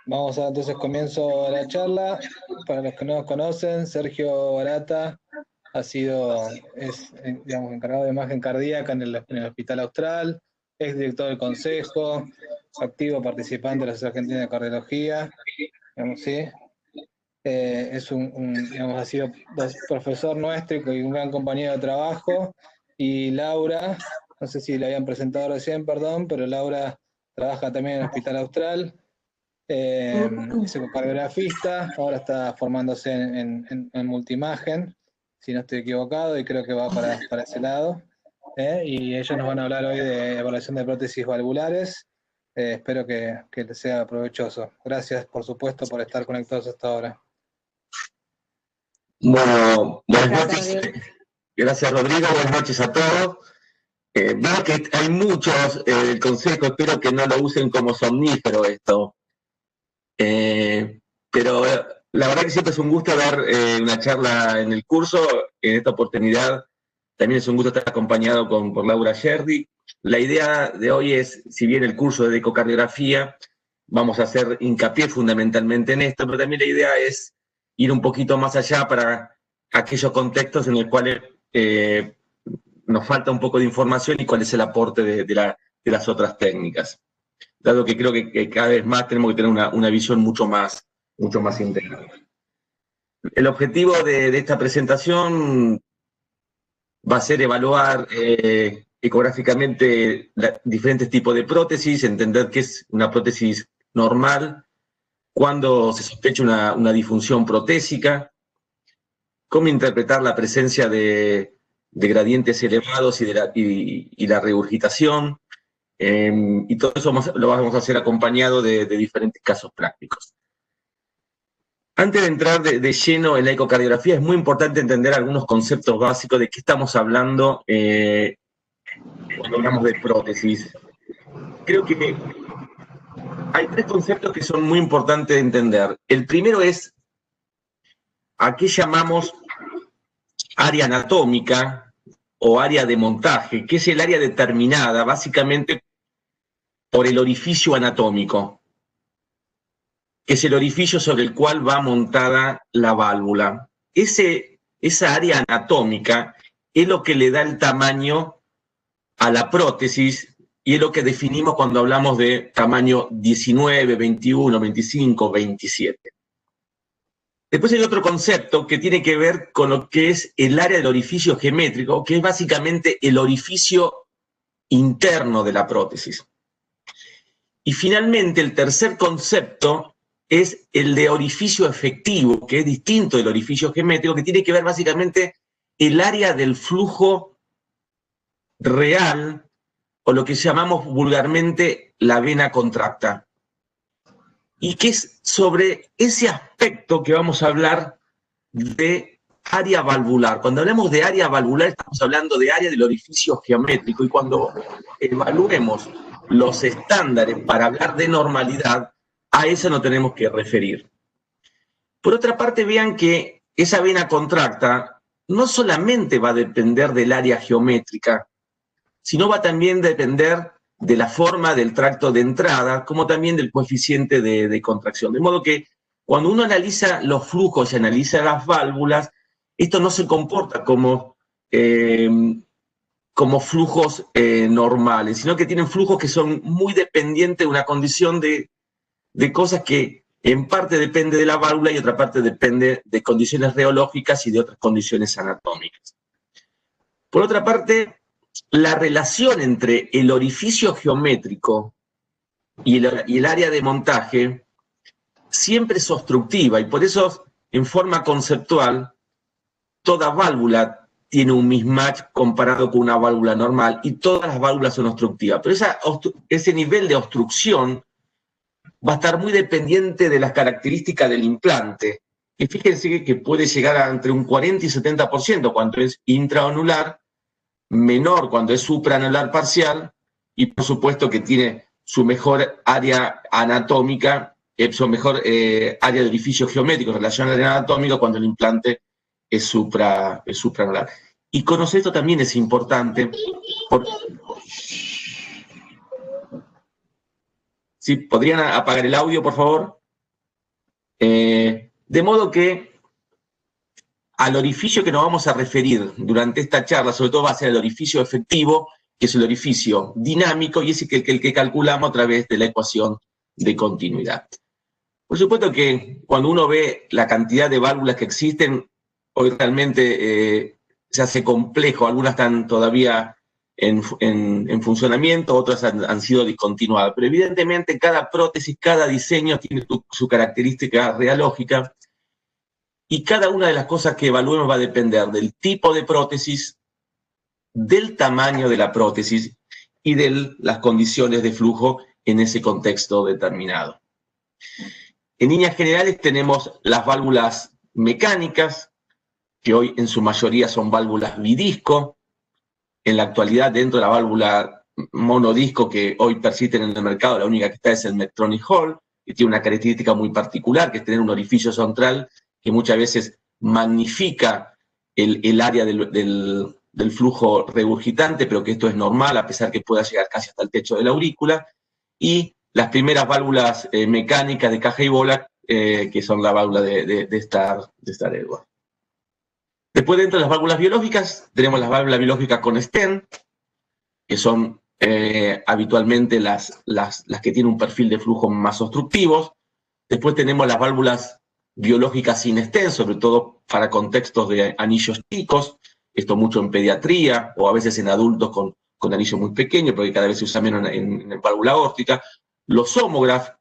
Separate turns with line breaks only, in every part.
Vamos a entonces comienzo la charla. Para los que no nos conocen, Sergio Barata es digamos, encargado de imagen cardíaca en el Hospital Austral, es director del Consejo, activo participante de la Sociedad Argentina de Cardiología, digamos, ¿sí? Digamos, ha sido profesor nuestro y un gran compañero de trabajo. Y Laura, no sé si la habían presentado recién, perdón, pero Laura trabaja también en el Hospital Austral. Es ecocardiografista, ahora está formándose en multiimagen, si no estoy equivocado, y creo que va para ese lado. Y ellos nos van a hablar hoy de evaluación de prótesis valvulares. Espero que les sea provechoso. Gracias, por supuesto, por estar conectados hasta ahora.
Bueno, buenas noches. Gracias, Rodrigo. Buenas noches a todos. Veo que hay muchos del consejo, espero que no lo usen como somnífero esto. Pero la verdad que siempre es un gusto dar una charla en el curso. En esta oportunidad también es un gusto estar acompañado por Laura Sherdy. La idea de hoy es, si bien el curso de ecocardiografía, vamos a hacer hincapié fundamentalmente en esto, pero también la idea es ir un poquito más allá para aquellos contextos en los cuales nos falta un poco de información y cuál es el aporte de las otras técnicas. Dado que creo que cada vez más tenemos que tener una visión mucho más integral. El objetivo de esta presentación va a ser evaluar ecográficamente diferentes tipos de prótesis, entender qué es una prótesis normal, cuándo se sospecha una disfunción protésica, cómo interpretar la presencia de gradientes elevados y la regurgitación, y todo eso lo vamos a hacer acompañado de diferentes casos prácticos. Antes de entrar de lleno en la ecocardiografía, es muy importante entender algunos conceptos básicos de qué estamos hablando cuando hablamos de prótesis. Creo que hay tres conceptos que son muy importantes de entender. El primero es a qué llamamos área anatómica o área de montaje, que es el área determinada básicamente por el orificio anatómico, que es el orificio sobre el cual va montada la válvula. Esa área anatómica es lo que le da el tamaño a la prótesis y es lo que definimos cuando hablamos de tamaño 19, 21, 25, 27. Después hay otro concepto que tiene que ver con lo que es el área del orificio geométrico, que es básicamente el orificio interno de la prótesis. Y finalmente, el tercer concepto es el de orificio efectivo, que es distinto del orificio geométrico, que tiene que ver básicamente el área del flujo real, o lo que llamamos vulgarmente la vena contracta. Y que es sobre ese aspecto que vamos a hablar de área valvular. Cuando hablamos de área valvular estamos hablando de área del orificio geométrico, y cuando evaluemos los estándares para hablar de normalidad, a eso nos tenemos que referir. Por otra parte, vean que esa vena contracta no solamente va a depender del área geométrica, sino va también a depender de la forma del tracto de entrada, como también del coeficiente de contracción. De modo que cuando uno analiza los flujos y analiza las válvulas, esto no se comporta como flujos normales, sino que tienen flujos que son muy dependientes de una condición de cosas que en parte depende de la válvula y otra parte depende de condiciones reológicas y de otras condiciones anatómicas. Por otra parte, la relación entre el orificio geométrico y el área de montaje siempre es obstructiva, y por eso, en forma conceptual, toda válvula tiene un mismatch comparado con una válvula normal, y todas las válvulas son obstructivas. Pero ese nivel de obstrucción va a estar muy dependiente de las características del implante. Y fíjense que puede llegar a entre un 40 y 70% cuando es intraanular, menor cuando es supraanular parcial, y por supuesto que tiene su mejor área anatómica, su mejor área de orificio geométrico en relación al área anatómica cuando el implante es supraanular. Y conocer esto también es importante. ¿Sí? ¿Podrían apagar el audio, por favor? De modo que al orificio que nos vamos a referir durante esta charla, sobre todo va a ser el orificio efectivo, que es el orificio dinámico, y es el que calculamos a través de la ecuación de continuidad. Por supuesto que cuando uno ve la cantidad de válvulas que existen, hoy realmente se hace complejo. Algunas están todavía en funcionamiento, otras han sido discontinuadas. Pero evidentemente cada prótesis, cada diseño tiene su característica radiológica, y cada una de las cosas que evaluemos va a depender del tipo de prótesis, del tamaño de la prótesis y de las condiciones de flujo en ese contexto determinado. En líneas generales tenemos las válvulas mecánicas, que hoy en su mayoría son válvulas bidisco. En la actualidad, dentro de la válvula monodisco que hoy persisten en el mercado, la única que está es el Medtronic Hall, que tiene una característica muy particular, que es tener un orificio central que muchas veces magnifica el área del flujo regurgitante, pero que esto es normal, a pesar que pueda llegar casi hasta el techo de la aurícula. Y las primeras válvulas mecánicas de caja y bola, que son la válvula de Star Edward. Después, dentro de las válvulas biológicas, tenemos las válvulas biológicas con stent, que son habitualmente las que tienen un perfil de flujo más obstructivos. Después tenemos las válvulas biológicas sin stent, sobre todo para contextos de anillos chicos, esto mucho en pediatría, o a veces en adultos con anillos muy pequeños, porque cada vez se usa menos en válvula aórtica. Los homógrafos,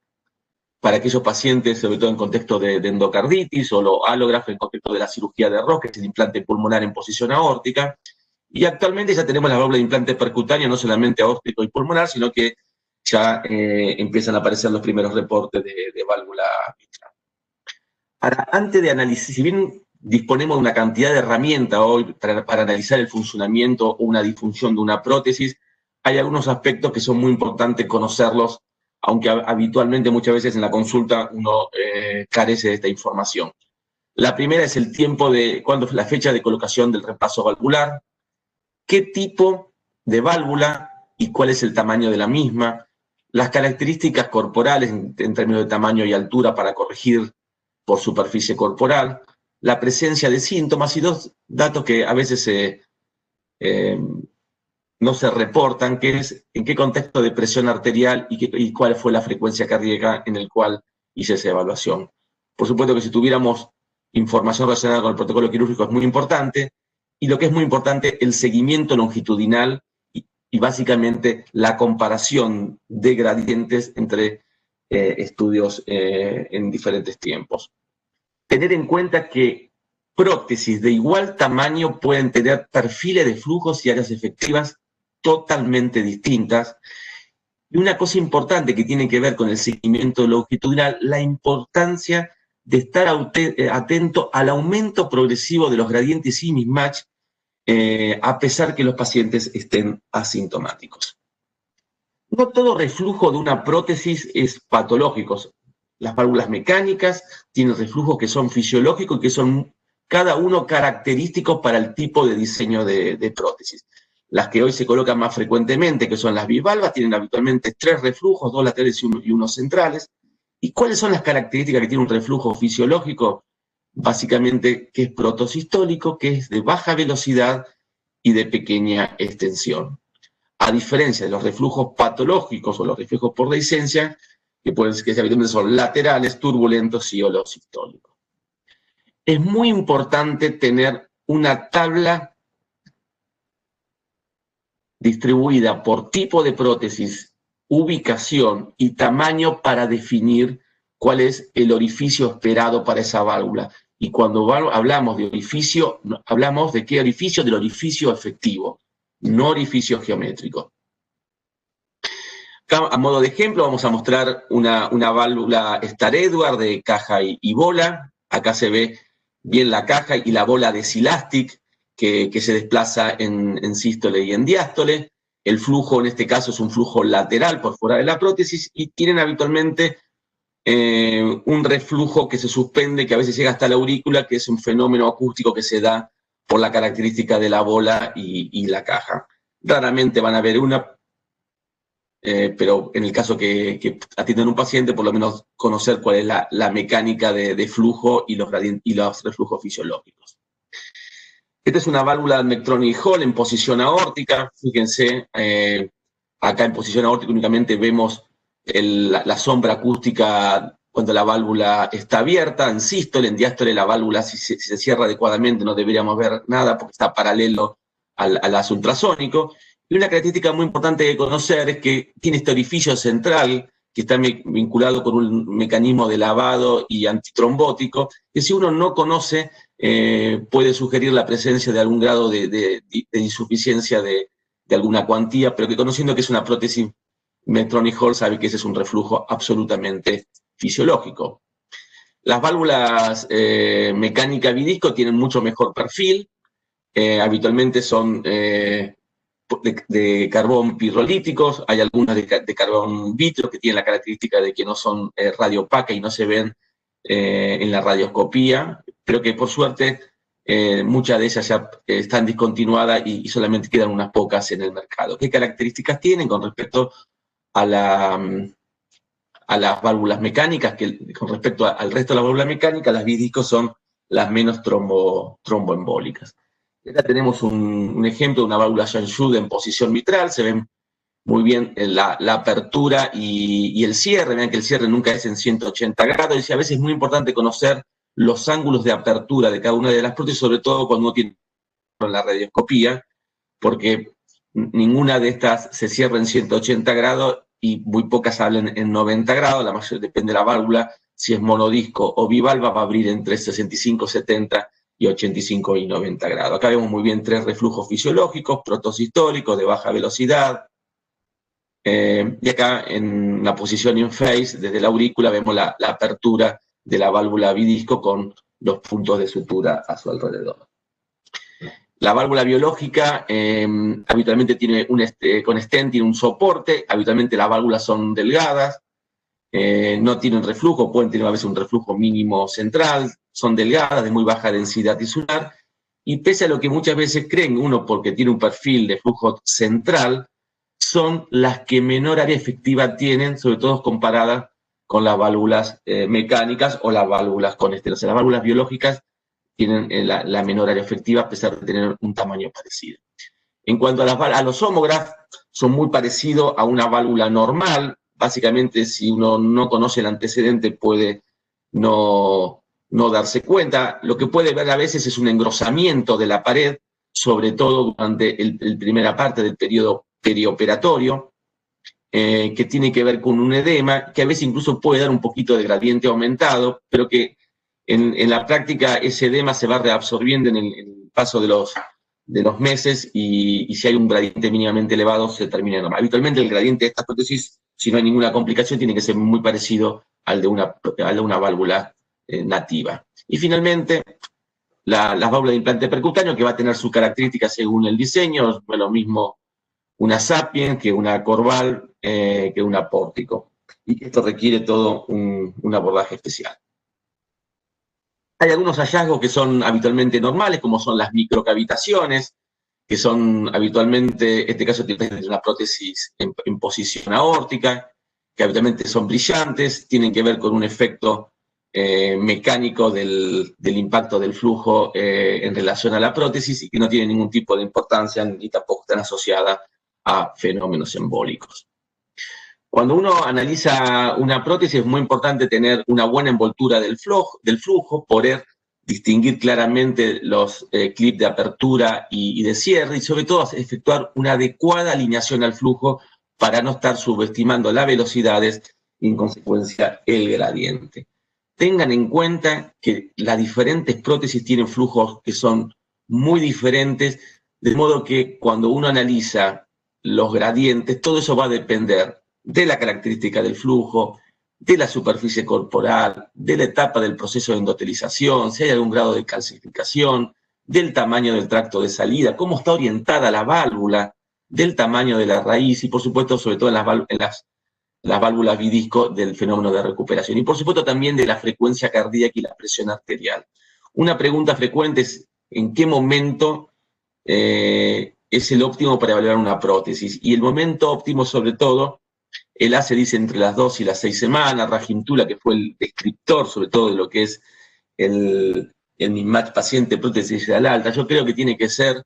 para aquellos pacientes, sobre todo en contexto de endocarditis, o los alógrafos en contexto de la cirugía de Roux, que es el implante pulmonar en posición aórtica. Y actualmente ya tenemos las válvulas de implante percutáneo, no solamente aórtico y pulmonar, sino que ya empiezan a aparecer los primeros reportes de válvula mitral. Ahora, antes de analizar, si bien disponemos de una cantidad de herramientas hoy para analizar el funcionamiento o una disfunción de una prótesis, hay algunos aspectos que son muy importantes conocerlos, aunque habitualmente muchas veces en la consulta uno carece de esta información. La primera es el tiempo cuándo fue la fecha de colocación del reemplazo valvular, qué tipo de válvula y cuál es el tamaño de la misma, las características corporales en términos de tamaño y altura para corregir por superficie corporal, la presencia de síntomas, y dos datos que a veces no se reportan, que es en qué contexto de presión arterial y cuál fue la frecuencia cardíaca en el cual hice esa evaluación. Por supuesto que si tuviéramos información relacionada con el protocolo quirúrgico es muy importante, y lo que es muy importante, el seguimiento longitudinal y básicamente la comparación de gradientes entre estudios en diferentes tiempos. Tener en cuenta que prótesis de igual tamaño pueden tener perfiles de flujos y áreas efectivas totalmente distintas. Y una cosa importante que tiene que ver con el seguimiento longitudinal, la importancia de estar atento al aumento progresivo de los gradientes y mismatch, a pesar que los pacientes estén asintomáticos. No todo reflujo de una prótesis es patológico. Las válvulas mecánicas tienen reflujos que son fisiológicos y que son cada uno característicos para el tipo de diseño de prótesis. Las que hoy se colocan más frecuentemente, que son las bivalvas, tienen habitualmente 3 reflujos, 2 laterales y uno centrales. ¿Y cuáles son las características que tiene un reflujo fisiológico? Básicamente que es protosistólico, que es de baja velocidad y de pequeña extensión. A diferencia de los reflujos patológicos o los reflujos por dehiscencia, que habitualmente son laterales, turbulentos y holosistólicos. Es muy importante tener una tabla distribuida por tipo de prótesis, ubicación y tamaño para definir cuál es el orificio esperado para esa válvula. Y cuando hablamos de orificio, hablamos de qué orificio, del orificio efectivo, no orificio geométrico. Acá, a modo de ejemplo, vamos a mostrar una válvula Star Edward de caja y bola. Acá se ve bien la caja y la bola de Silastic que se desplaza en sístole y en diástole. El flujo en este caso es un flujo lateral por fuera de la prótesis y tienen habitualmente un reflujo que se suspende, que a veces llega hasta la aurícula, que es un fenómeno acústico que se da por la característica de la bola y la caja. Raramente van a ver una pero en el caso que atienden un paciente, por lo menos conocer cuál es la mecánica de flujo y los reflujos fisiológicos. Esta es una válvula Medtronic Hall en posición aórtica. Fíjense, acá en posición aórtica únicamente vemos la sombra acústica cuando la válvula está abierta. En sístole, en diástole, la válvula, si se cierra adecuadamente, no deberíamos ver nada porque está paralelo al haz ultrasónico. Y una característica muy importante de conocer es que tiene este orificio central que está vinculado con un mecanismo de lavado y antitrombótico, que si uno no conoce, puede sugerir la presencia de algún grado de insuficiencia de alguna cuantía, pero que conociendo que es una prótesis Medtronic Hall sabe que ese es un reflujo absolutamente fisiológico. Las válvulas mecánica bidisco tienen mucho mejor perfil, habitualmente son de carbón pirrolíticos, hay algunas de carbón vitrio que tienen la característica de que no son radiopacas y no se ven en la radioscopía, pero que por suerte muchas de ellas ya están discontinuadas y solamente quedan unas pocas en el mercado. ¿Qué características tienen con respecto a las válvulas mecánicas? Que con respecto al resto de las válvulas mecánicas, las bidiscos son las menos tromboembólicas. Acá tenemos un ejemplo de una válvula Janshud en posición mitral. Se ven muy bien la apertura y el cierre. Vean que el cierre nunca es en 180 grados. Y a veces es muy importante conocer los ángulos de apertura de cada una de las prótesis, sobre todo cuando uno tiene la radioscopía, porque ninguna de estas se cierra en 180 grados y muy pocas salen en 90 grados. La mayor depende de la válvula. Si es monodisco o bivalva, va a abrir entre 65, 70 y 85 y 90 grados. Acá vemos muy bien 3 reflujos fisiológicos, protosistólicos de baja velocidad. Y acá en la posición in phase, desde la aurícula, vemos la apertura de la válvula bidisco con los puntos de sutura a su alrededor. La válvula biológica habitualmente tiene con stent tiene un soporte, habitualmente las válvulas son delgadas, no tienen reflujo, pueden tener a veces un reflujo mínimo central, son delgadas, de muy baja densidad tisular, y pese a lo que muchas veces creen uno porque tiene un perfil de flujo central, son las que menor área efectiva tienen, sobre todo comparadas con las válvulas mecánicas o las válvulas con esteros. Las válvulas biológicas tienen la menor área efectiva a pesar de tener un tamaño parecido. En cuanto a los homógrafos, son muy parecidos a una válvula normal. Básicamente, si uno no conoce el antecedente, puede no darse cuenta. Lo que puede ver a veces es un engrosamiento de la pared, sobre todo durante la primera parte del periodo perioperatorio, que tiene que ver con un edema, que a veces incluso puede dar un poquito de gradiente aumentado, pero que en la práctica ese edema se va reabsorbiendo en el paso de los meses y si hay un gradiente mínimamente elevado se termina normal. Habitualmente el gradiente de estas prótesis, si no hay ninguna complicación, tiene que ser muy parecido al de una válvula nativa. Y finalmente, las válvulas de implante percutáneo, que va a tener sus características según el diseño, no es lo mismo una Sapien que una Corval, que una Pórtico. Y esto requiere todo un abordaje especial. Hay algunos hallazgos que son habitualmente normales, como son las microcavitaciones, que son habitualmente, en este caso tiene una prótesis en posición aórtica, que habitualmente son brillantes, tienen que ver con un efecto mecánico del impacto del flujo en relación a la prótesis y que no tiene ningún tipo de importancia ni tampoco están asociadas a fenómenos embólicos. Cuando uno analiza una prótesis es muy importante tener una buena envoltura del flujo, poder distinguir claramente los clips de apertura y de cierre y sobre todo efectuar una adecuada alineación al flujo para no estar subestimando las velocidades y en consecuencia el gradiente. Tengan en cuenta que las diferentes prótesis tienen flujos que son muy diferentes, de modo que cuando uno analiza los gradientes, todo eso va a depender de la característica del flujo, de la superficie corporal, de la etapa del proceso de endotelización, si hay algún grado de calcificación, del tamaño del tracto de salida, cómo está orientada la válvula, del tamaño de la raíz y, por supuesto, sobre todo en las válvulas bidisco del fenómeno de recuperación. Y, por supuesto, también de la frecuencia cardíaca y la presión arterial. Una pregunta frecuente es ¿en qué momento es el óptimo para evaluar una prótesis? Y el momento óptimo, sobre todo, el ACE dice entre las 2 y las 6 semanas, Rajimtula, que fue el descriptor sobre todo de lo que es el mismatch paciente prótesis de ala alta, yo creo que tiene que ser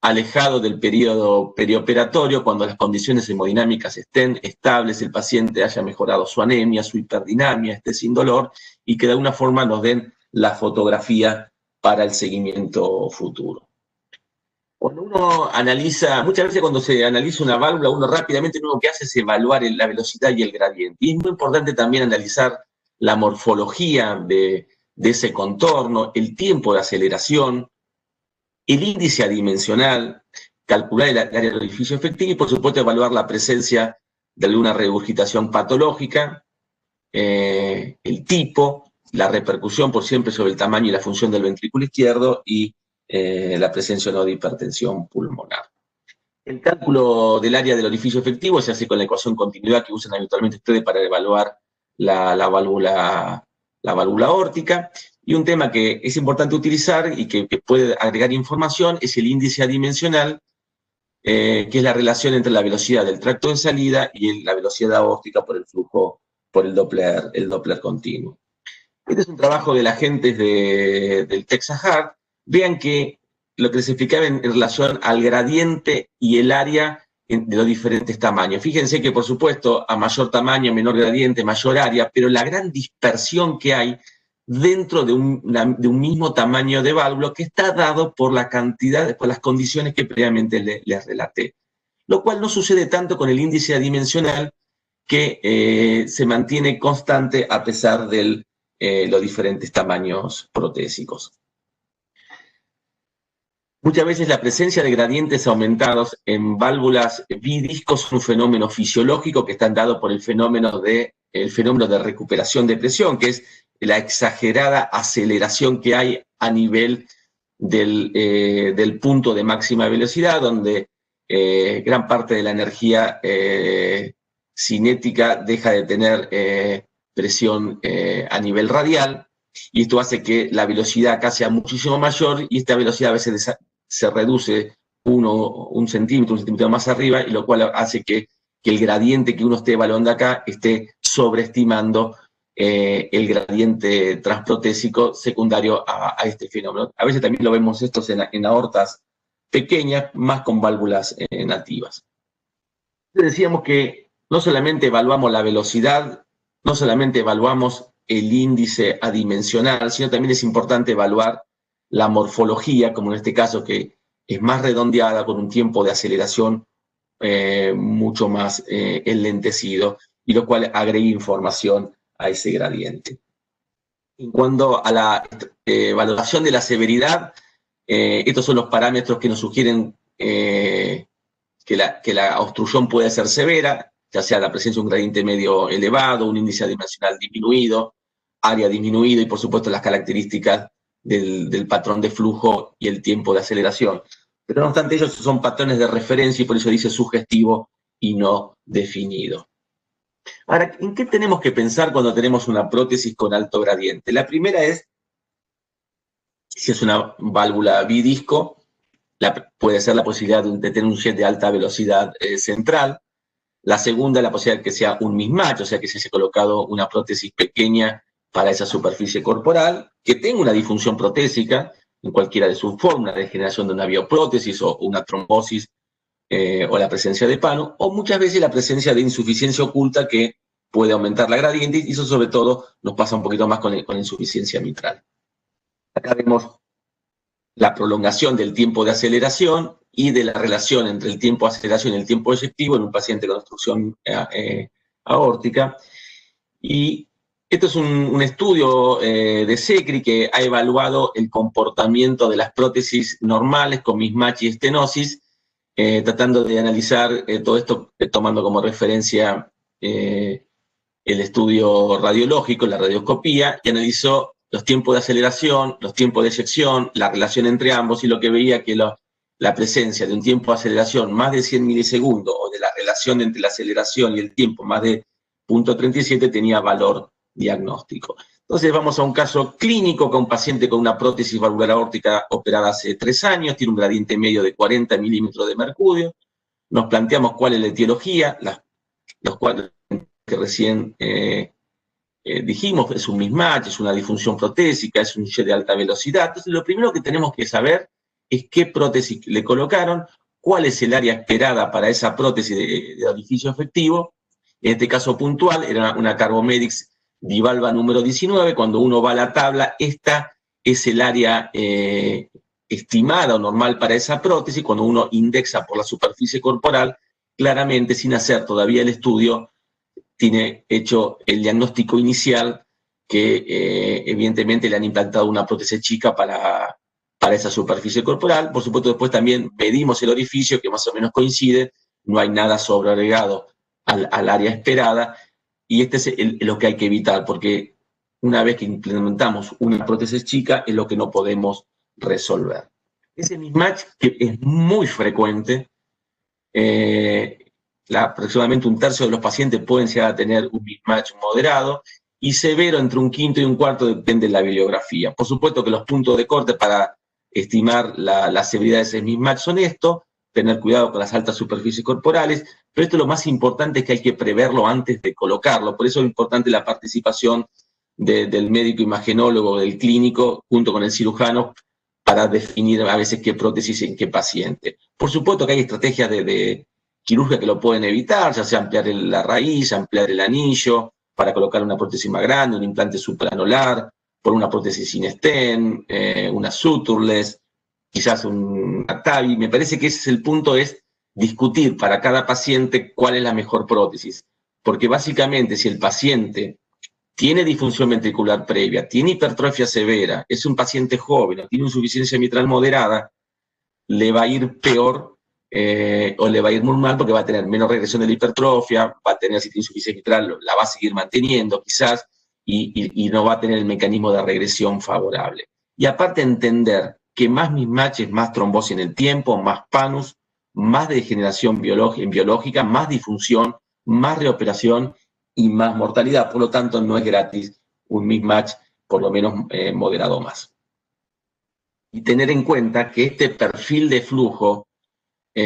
alejado del periodo perioperatorio, cuando las condiciones hemodinámicas estén estables, el paciente haya mejorado su anemia, su hiperdinamia, esté sin dolor, y que de alguna forma nos den la fotografía para el seguimiento futuro. Cuando uno analiza, muchas veces cuando se analiza una válvula, uno rápidamente lo que hace es evaluar la velocidad y el gradiente. Y es muy importante también analizar la morfología de ese contorno, el tiempo de aceleración, el índice adimensional, calcular el área del orificio efectivo y, por supuesto, evaluar la presencia de alguna regurgitación patológica, el tipo, la repercusión por siempre sobre el tamaño y la función del ventrículo izquierdo y la presencia o no de hipertensión pulmonar. El cálculo del área del orificio efectivo se hace con la ecuación continuidad que usan habitualmente ustedes para evaluar la válvula aórtica. Y un tema que es importante utilizar y que puede agregar información es el índice adimensional, que es la relación entre la velocidad del tracto de salida y la velocidad aórtica por el flujo, por el Doppler continuo. Este es un trabajo de la gente del Texas Heart. Vean que lo que les explicaba en relación al gradiente y el área de los diferentes tamaños. Fíjense que, por supuesto, a mayor tamaño, menor gradiente, mayor área, pero la gran dispersión que hay dentro de un mismo tamaño de válvula que está dado por la cantidad, por las condiciones que previamente les relaté. Lo cual no sucede tanto con el índice adimensional, que se mantiene constante a pesar de los diferentes tamaños protésicos. Muchas veces la presencia de gradientes aumentados en válvulas bidiscos es un fenómeno fisiológico que está dado por el fenómeno de recuperación de presión, que es la exagerada aceleración que hay a nivel del punto de máxima velocidad, donde gran parte de la energía cinética deja de tener presión a nivel radial, y esto hace que la velocidad acá sea muchísimo mayor, y esta velocidad a veces se reduce un centímetro más arriba, y lo cual hace que el gradiente que uno esté evaluando acá esté sobreestimando el gradiente transprotésico secundario a este fenómeno. A veces también lo vemos estos en aortas pequeñas, más con válvulas nativas. Decíamos que no solamente evaluamos la velocidad, no solamente evaluamos el índice adimensional, sino también es importante evaluar la morfología, como en este caso que es más redondeada, con un tiempo de aceleración mucho más enlentecido, y lo cual agrega información a ese gradiente. En cuanto a la valoración de la severidad, estos son los parámetros que nos sugieren que la obstrucción puede ser severa, ya sea la presencia de un gradiente medio elevado, un índice adimensional disminuido, área disminuido y, por supuesto, las características del patrón de flujo y el tiempo de aceleración. Pero no obstante, ellos son patrones de referencia y por eso dice sugestivo y no definido. Ahora, ¿en qué tenemos que pensar cuando tenemos una prótesis con alto gradiente? La primera es, si es una válvula bidisco, puede ser la posibilidad de tener un jet de alta velocidad central. La segunda, la posibilidad de que sea un mismatch, o sea, que se haya colocado una prótesis pequeña para esa superficie corporal, que tenga una disfunción protésica en cualquiera de sus formas, la degeneración de una bioprótesis o una trombosis, o la presencia de pano, o muchas veces la presencia de insuficiencia oculta que puede aumentar la gradiente, y eso sobre todo nos pasa un poquito más con insuficiencia mitral. Acá vemos la prolongación del tiempo de aceleración y de la relación entre el tiempo de aceleración y el tiempo efectivo en un paciente con obstrucción aórtica. Y esto es un estudio de SECRI que ha evaluado el comportamiento de las prótesis normales con mismatch y estenosis, tratando de analizar todo esto, tomando como referencia el estudio radiológico, la radioscopía, y analizó los tiempos de aceleración, los tiempos de eyección, la relación entre ambos, y lo que veía que la presencia de un tiempo de aceleración más de 100 milisegundos, o de la relación entre la aceleración y el tiempo más de 0.37, tenía valor diagnóstico. Entonces vamos a un caso clínico con un paciente con una prótesis valvular aórtica operada hace 3 años, tiene un gradiente medio de 40 milímetros de mercurio. Nos planteamos cuál es la etiología, los cuadros que recién dijimos, es un mismatch, es una disfunción protésica, es un jet de alta velocidad. Entonces, lo primero que tenemos que saber es qué prótesis le colocaron, cuál es el área esperada para esa prótesis de orificio efectivo. En este caso puntual, era una Carbomedics bivalva número 19. Cuando uno va a la tabla, esta es el área estimada o normal para esa prótesis. Cuando uno indexa por la superficie corporal, claramente, sin hacer todavía el estudio, tiene hecho el diagnóstico inicial que evidentemente le han implantado una prótesis chica para esa superficie corporal. Por supuesto, después también medimos el orificio, que más o menos coincide, no hay nada sobreagregado al área esperada, y este es lo que hay que evitar, porque una vez que implementamos una prótesis chica es lo que no podemos resolver. Ese mismatch, que es muy frecuente, aproximadamente un tercio de los pacientes pueden llegar a tener un mismatch moderado, y severo entre un quinto y un cuarto, depende de la bibliografía. Por supuesto que los puntos de corte para estimar la severidad de ese mismatch son esto: tener cuidado con las altas superficies corporales, pero esto lo más importante es que hay que preverlo antes de colocarlo. Por eso es importante la participación del médico imagenólogo, del clínico, junto con el cirujano, para definir a veces qué prótesis en qué paciente. Por supuesto que hay estrategias de quirúrgica que lo pueden evitar, ya sea ampliar la raíz, ampliar el anillo, para colocar una prótesis más grande, un implante supraanular, por una prótesis sin stent, una sutureless, quizás un TAVI. Me parece que ese es el punto, es discutir para cada paciente cuál es la mejor prótesis. Porque básicamente, si el paciente tiene disfunción ventricular previa, tiene hipertrofia severa, es un paciente joven, o tiene insuficiencia mitral moderada, le va a ir peor o le va a ir muy mal, porque va a tener menos regresión de la hipertrofia, va a tener, si tiene insuficiencia mitral, la va a seguir manteniendo quizás, y no va a tener el mecanismo de regresión favorable. Y aparte, entender que más mismatch es más trombosis en el tiempo, más panus, más degeneración biológica, más disfunción, más reoperación y más mortalidad. Por lo tanto, no es gratis un mismatch, por lo menos moderado más. Y tener en cuenta que este perfil de flujo va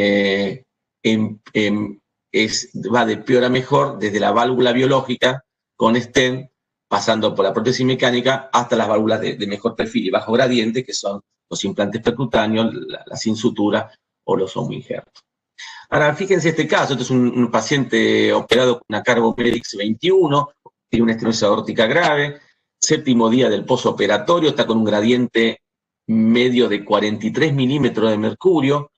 de peor a mejor, desde la válvula biológica con stent, pasando por la prótesis mecánica, hasta las válvulas de mejor perfil y bajo gradiente, que son los implantes percutáneos, la sin sutura o los homoinjertos. Ahora, fíjense este caso. Este es un paciente operado con una Carbomedics 21, tiene una estenosis aórtica grave, séptimo día del posoperatorio, está con un gradiente medio de 43 milímetros de mercurio,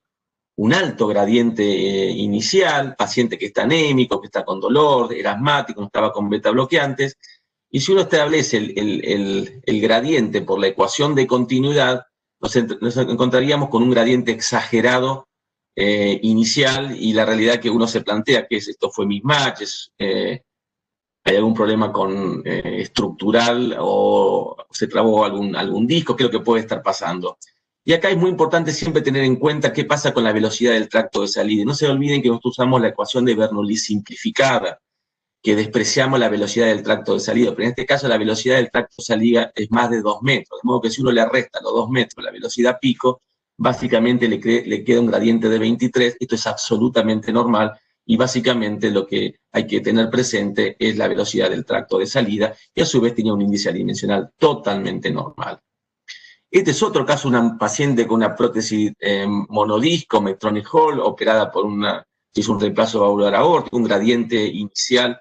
un alto gradiente inicial, paciente que está anémico, que está con dolor, era asmático, no estaba con beta bloqueantes. Y si uno establece el gradiente por la ecuación de continuidad, nos encontraríamos con un gradiente exagerado inicial, y la realidad que uno se plantea que esto fue mismatch, hay algún problema estructural, o se trabó algún disco, ¿qué es lo que puede estar pasando? Y acá es muy importante siempre tener en cuenta qué pasa con la velocidad del tracto de salida. Y no se olviden que nosotros usamos la ecuación de Bernoulli simplificada, que despreciamos la velocidad del tracto de salida, pero en este caso la velocidad del tracto de salida es más de 2 metros, de modo que si uno le resta los 2 metros la velocidad pico, básicamente le queda un gradiente de 23. Esto es absolutamente normal, y básicamente lo que hay que tener presente es la velocidad del tracto de salida, y a su vez tenía un índice adimensional totalmente normal. Este es otro caso, una paciente con una prótesis monodisco, Medtronic Hall, operada por se hizo un reemplazo valvular aórtico, un gradiente inicial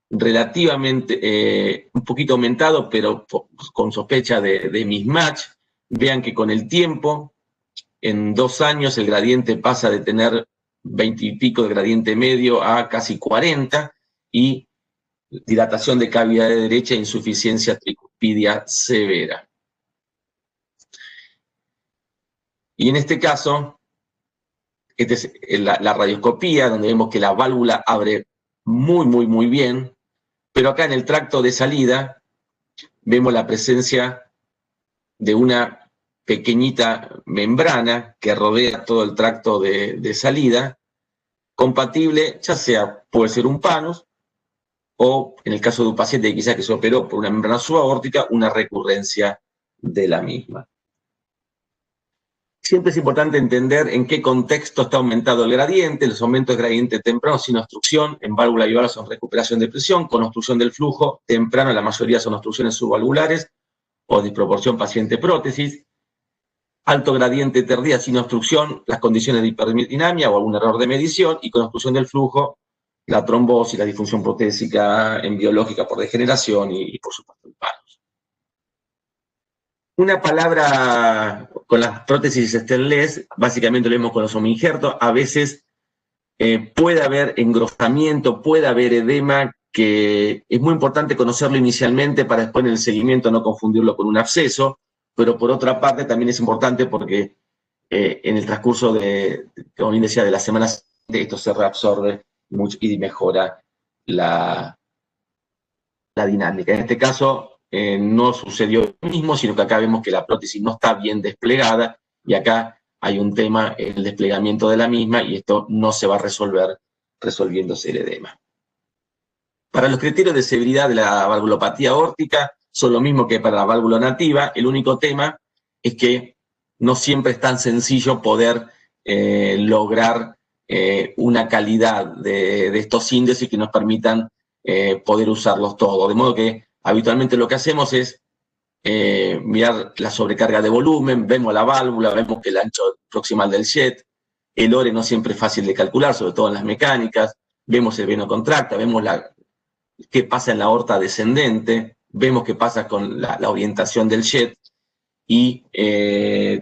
relativamente un poquito aumentado, pero con sospecha de mismatch. Vean que con el tiempo, en 2 años, el gradiente pasa de tener 20 y pico de gradiente medio a casi 40, y dilatación de cavidad de derecha e insuficiencia tricuspidia severa. Y en este caso, esta es la radioscopía, donde vemos que la válvula abre muy bien, pero acá en el tracto de salida vemos la presencia de una pequeñita membrana que rodea todo el tracto de salida, compatible, ya sea, puede ser un panus, o en el caso de un paciente que quizás que se operó por una membrana subaórtica, una recurrencia de la misma. Siempre es importante entender en qué contexto está aumentado el gradiente. Los aumentos de gradiente temprano sin obstrucción en válvula bivalva son recuperación de presión. Con obstrucción del flujo temprano la mayoría son obstrucciones subvalvulares o disproporción paciente-prótesis. Alto gradiente tardía sin obstrucción, las condiciones de hiperdinamia o algún error de medición. Y con obstrucción del flujo, la trombosis, la disfunción protésica embriológica por degeneración y por supuesto, el paro. Una palabra con las prótesis stainless, básicamente lo vemos con los homoinjertos, a veces puede haber engrosamiento, puede haber edema, que es muy importante conocerlo inicialmente para después en el seguimiento no confundirlo con un absceso, pero por otra parte también es importante porque en el transcurso de, como bien decía, de las semanas, esto se reabsorbe mucho y mejora la dinámica. En este caso, no sucedió lo mismo, sino que acá vemos que la prótesis no está bien desplegada y acá hay un tema en el desplegamiento de la misma y esto no se va a resolver resolviéndose el edema. Para los criterios de severidad de la valvulopatía aórtica son lo mismo que para la válvula nativa. El único tema es que no siempre es tan sencillo poder lograr una calidad de estos índices que nos permitan poder usarlos todos. De modo que habitualmente lo que hacemos es mirar la sobrecarga de volumen, vemos la válvula, vemos que el ancho proximal del jet, el ORE no siempre es fácil de calcular, sobre todo en las mecánicas, vemos el veno contracta, vemos qué pasa en la aorta descendente, vemos qué pasa con la orientación del jet y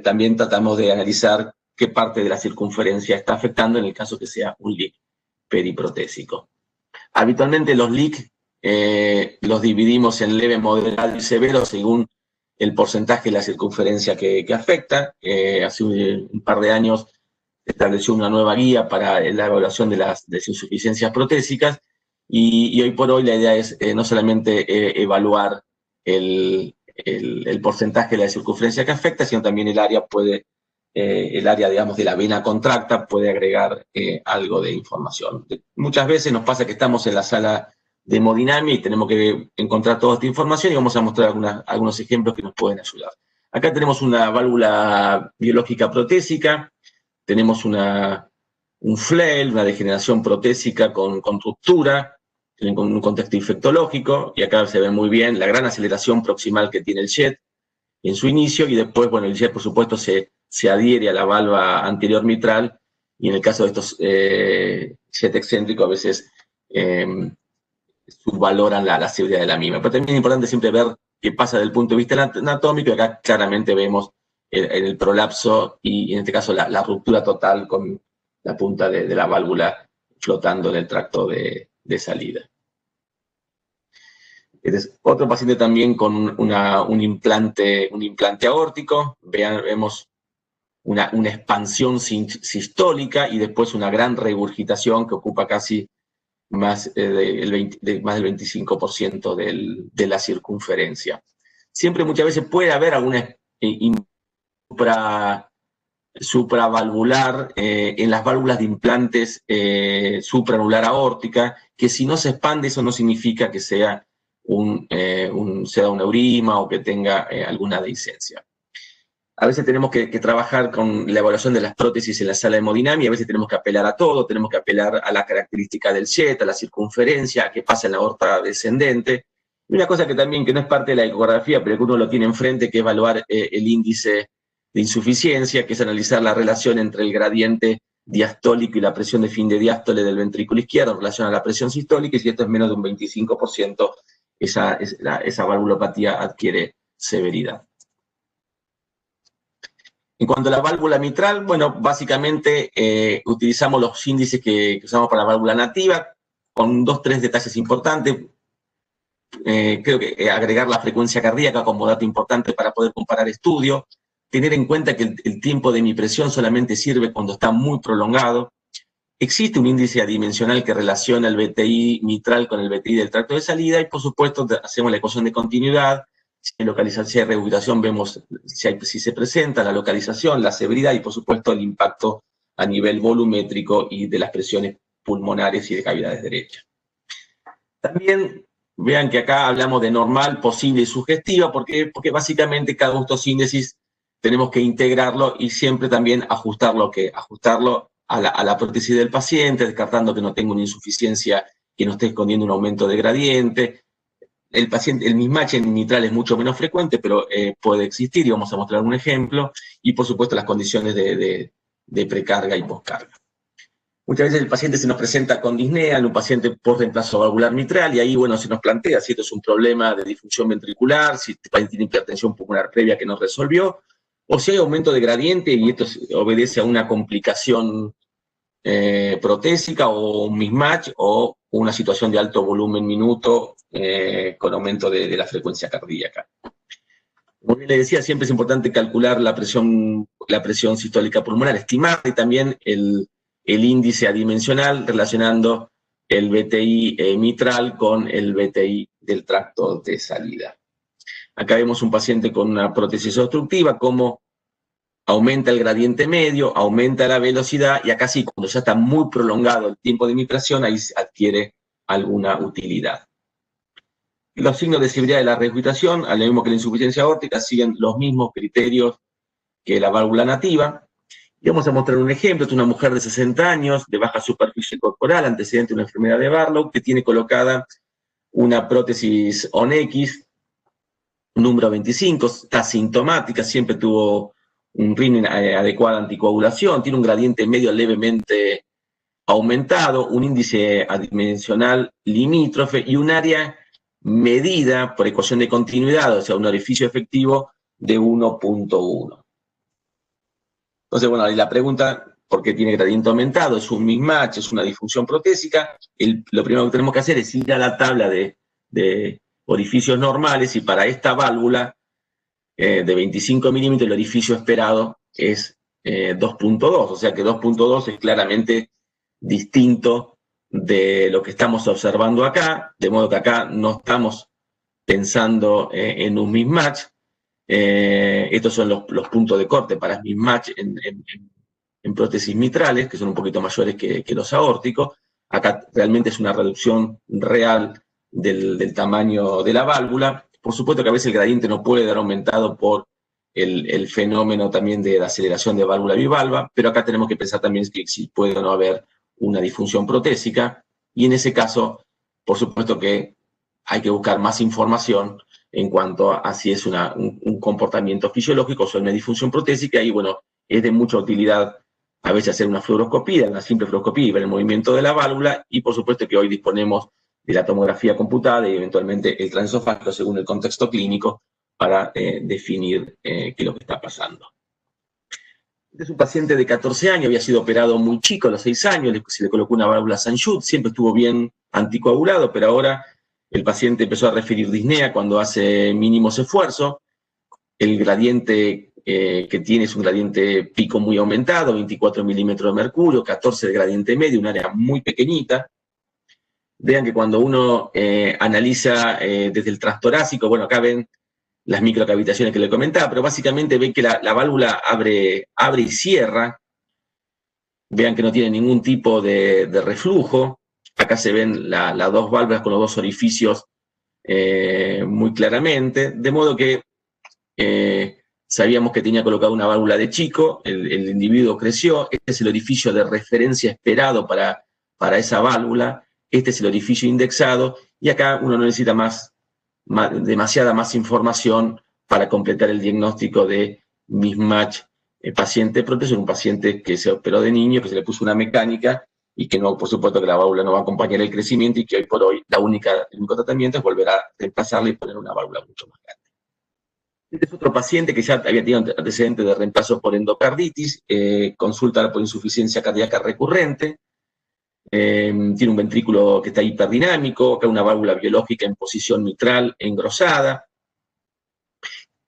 también tratamos de analizar qué parte de la circunferencia está afectando en el caso que sea un leak periprotésico. Habitualmente los leaks los dividimos en leve, moderado y severo según el porcentaje de la circunferencia que afecta. Hace un par de años se estableció una nueva guía para la evaluación de las insuficiencias protésicas y hoy por hoy la idea es no solamente evaluar el porcentaje de la circunferencia que afecta, sino también el área digamos, de la vena contracta puede agregar algo de información. Muchas veces nos pasa que estamos en la sala de hemodinamia y tenemos que encontrar toda esta información y vamos a mostrar algunos ejemplos que nos pueden ayudar. Acá tenemos una válvula biológica protésica, tenemos un FLEL, una degeneración protésica con ruptura, en un contexto infectológico, y acá se ve muy bien la gran aceleración proximal que tiene el jet en su inicio, y después, bueno, el jet por supuesto se adhiere a la valva anterior mitral, y en el caso de estos jet excéntricos a veces subvaloran la severidad de la misma. Pero también es importante siempre ver qué pasa desde el punto de vista anatómico, y acá claramente vemos el prolapso y en este caso la ruptura total con la punta de la válvula flotando en el tracto de salida. Este es otro paciente también con un implante aórtico. Vemos una expansión sistólica y después una gran regurgitación que ocupa casi más del 25% de la circunferencia. Siempre muchas veces puede haber alguna supravalvular en las válvulas de implantes supraanular aórtica, que si no se expande eso no significa que sea un pseudoneurima o que tenga alguna dehiscencia. A veces tenemos que trabajar con la evaluación de las prótesis en la sala de hemodinamia, a veces tenemos que apelar a todo, tenemos que apelar a la característica del jet, a la circunferencia, a qué pasa en la aorta descendente. Y una cosa que también que no es parte de la ecografía, pero que uno lo tiene enfrente, que es evaluar el índice de insuficiencia, que es analizar la relación entre el gradiente diastólico y la presión de fin de diástole del ventrículo izquierdo en relación a la presión sistólica, y si esto es menos de un 25%, esa valvulopatía adquiere severidad. En cuanto a la válvula mitral, bueno, básicamente utilizamos los índices que usamos para la válvula nativa, con 2-3 detalles importantes. Creo que agregar la frecuencia cardíaca como dato importante para poder comparar estudios, tener en cuenta que el tiempo de impresión solamente sirve cuando está muy prolongado. Existe un índice adimensional que relaciona el BTI mitral con el BTI del tracto de salida y por supuesto hacemos la ecuación de continuidad. Si hay localización, si hay reubicación, vemos si se presenta la localización, la severidad y por supuesto el impacto a nivel volumétrico y de las presiones pulmonares y de cavidades derechas. También vean que acá hablamos de normal, posible y sugestiva, porque básicamente cada uno de estos índices tenemos que integrarlo y siempre también ajustarlo a la prótesis del paciente, descartando que no tenga una insuficiencia, que no esté escondiendo un aumento de gradiente. El mismatch en mitral es mucho menos frecuente, pero puede existir, y vamos a mostrar un ejemplo, y por supuesto las condiciones de precarga y poscarga. Muchas veces el paciente se nos presenta con disnea, en un paciente por reemplazo valvular mitral, y ahí, bueno, se nos plantea si esto es un problema de disfunción ventricular, si el paciente tiene hipertensión pulmonar previa que no resolvió, o si hay aumento de gradiente y esto obedece a una complicación protésica o un mismatch o una situación de alto volumen minuto con aumento de la frecuencia cardíaca. Como bien le decía, siempre es importante calcular la presión sistólica pulmonar estimada y también el índice adimensional relacionando el BTI mitral con el BTI del tracto de salida. Acá vemos un paciente con una prótesis obstructiva, cómo aumenta el gradiente medio, aumenta la velocidad, y acá sí, cuando ya está muy prolongado el tiempo de mitración, ahí adquiere alguna utilidad. Los signos de severidad de la regurgitación, al mismo que la insuficiencia aórtica, siguen los mismos criterios que la válvula nativa. Y vamos a mostrar un ejemplo. Es una mujer de 60 años, de baja superficie corporal, antecedente de una enfermedad de Barlow, que tiene colocada una prótesis ONX, número 25, está sintomática, siempre tuvo un rin adecuada anticoagulación, tiene un gradiente medio levemente aumentado, un índice adimensional limítrofe y un área medida por ecuación de continuidad, o sea, un orificio efectivo de 1.1. Entonces, bueno, la pregunta, ¿por qué tiene gradiente aumentado? ¿Es un mismatch? ¿Es una disfunción protésica? Lo primero que tenemos que hacer es ir a la tabla de orificios normales, y para esta válvula de 25 milímetros el orificio esperado es 2.2, o sea que 2.2 es claramente distinto de lo que estamos observando acá, de modo que acá no estamos pensando en un mismatch. Estos son los puntos de corte para mismatch en prótesis mitrales, que son un poquito mayores que los aórticos. Acá realmente es una reducción real del tamaño de la válvula. Por supuesto que a veces el gradiente no puede dar aumentado por el fenómeno también de la aceleración de válvula bivalva, pero acá tenemos que pensar también que si puede o no haber una disfunción protésica, y en ese caso, por supuesto que hay que buscar más información en cuanto a si es un comportamiento fisiológico o una disfunción protésica, y bueno, es de mucha utilidad a veces hacer una fluoroscopía, una simple fluoroscopía, y ver el movimiento de la válvula, y por supuesto que hoy disponemos de la tomografía computada y eventualmente el transesofágico según el contexto clínico para definir qué es lo que está pasando. Este es un paciente de 14 años, había sido operado muy chico, a los 6 años, se le colocó una válvula St. siempre estuvo bien anticoagulado, pero ahora el paciente empezó a referir disnea cuando hace mínimos esfuerzos. El gradiente que tiene es un gradiente pico muy aumentado, 24 milímetros de mercurio, 14 de gradiente medio, un área muy pequeñita. Vean que cuando uno analiza desde el transtorácico, bueno, acá ven las microcavitaciones que le comentaba, pero básicamente ven que la válvula abre y cierra. Vean que no tiene ningún tipo de reflujo. Acá se ven las dos válvulas con los dos orificios muy claramente, de modo que sabíamos que tenía colocado una válvula de chico, el individuo creció, este es el orificio de referencia esperado para esa válvula, este es el orificio indexado, y acá uno no necesita demasiada más información para completar el diagnóstico de mismatch paciente prótesis, un paciente que se operó de niño, que se le puso una mecánica, y que no, por supuesto que la válvula no va a acompañar el crecimiento, y que hoy por hoy el único tratamiento es volver a reemplazarla y poner una válvula mucho más grande. Este es otro paciente que ya había tenido antecedentes de reemplazo por endocarditis, consulta por insuficiencia cardíaca recurrente, tiene un ventrículo que está hiperdinámico, acá una válvula biológica en posición mitral engrosada,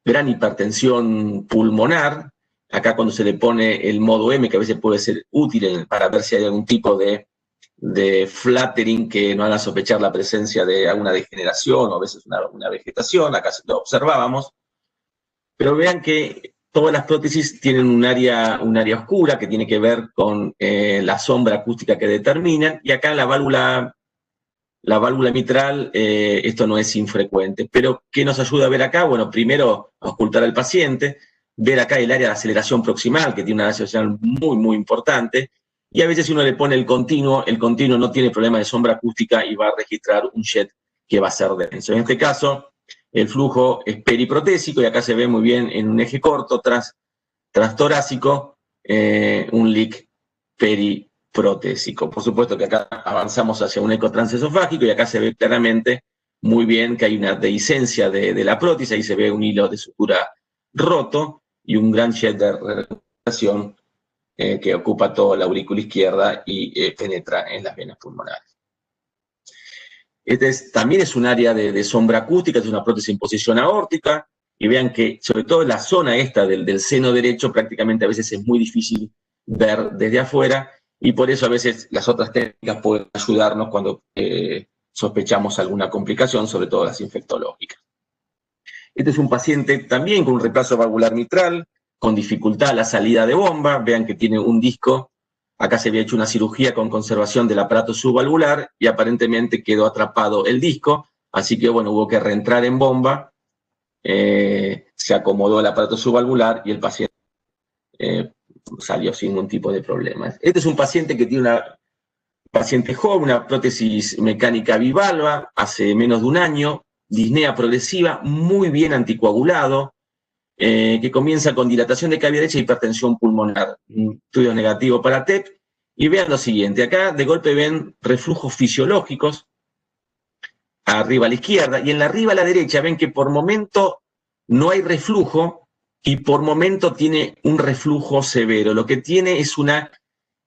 gran hipertensión pulmonar. Acá cuando se le pone el modo M, que a veces puede ser útil para ver si hay algún tipo de flattering que nos haga sospechar la presencia de alguna degeneración o a veces una vegetación, acá lo observábamos. Pero vean que todas las prótesis tienen un área oscura que tiene que ver con la sombra acústica que determinan, y acá la válvula mitral, esto no es infrecuente. Pero, ¿qué nos ayuda a ver acá? Bueno, primero, a ocultar al paciente. ver acá el área de aceleración proximal, que tiene una aceleración muy, muy importante, y a veces si uno le pone el continuo no tiene problema de sombra acústica y va a registrar un jet que va a ser denso. En este caso, el flujo es periprotésico, y acá se ve muy bien en un eje corto, transtorácico, un leak periprotésico. Por supuesto que acá avanzamos hacia un eco transesofágico, y acá se ve claramente muy bien que hay una dehiscencia de la prótesis, ahí se ve un hilo de sutura roto y un gran jet de recuperación que ocupa toda la aurícula izquierda y penetra en las venas pulmonares. También es un área de sombra acústica, es una prótesis en posición aórtica, y vean que sobre todo la zona esta del seno derecho prácticamente a veces es muy difícil ver desde afuera, y por eso a veces las otras técnicas pueden ayudarnos cuando sospechamos alguna complicación, sobre todo las infectológicas. Este es un paciente también con un reemplazo valvular mitral, con dificultad a la salida de bomba. Vean que tiene un disco. Acá se había hecho una cirugía con conservación del aparato subvalvular y aparentemente quedó atrapado el disco, así que bueno, hubo que reentrar en bomba, se acomodó el aparato subvalvular y el paciente salió sin ningún tipo de problemas. Este es un paciente que tiene paciente joven, una prótesis mecánica bivalva, hace menos de un año, disnea progresiva, muy bien anticoagulado, que comienza con dilatación de cavidad derecha e hipertensión pulmonar. Un estudio negativo para TEP. Y vean lo siguiente, acá de golpe ven reflujos fisiológicos, arriba a la izquierda, y en la arriba a la derecha ven que por momento no hay reflujo, y por momento tiene un reflujo severo. Lo que tiene es una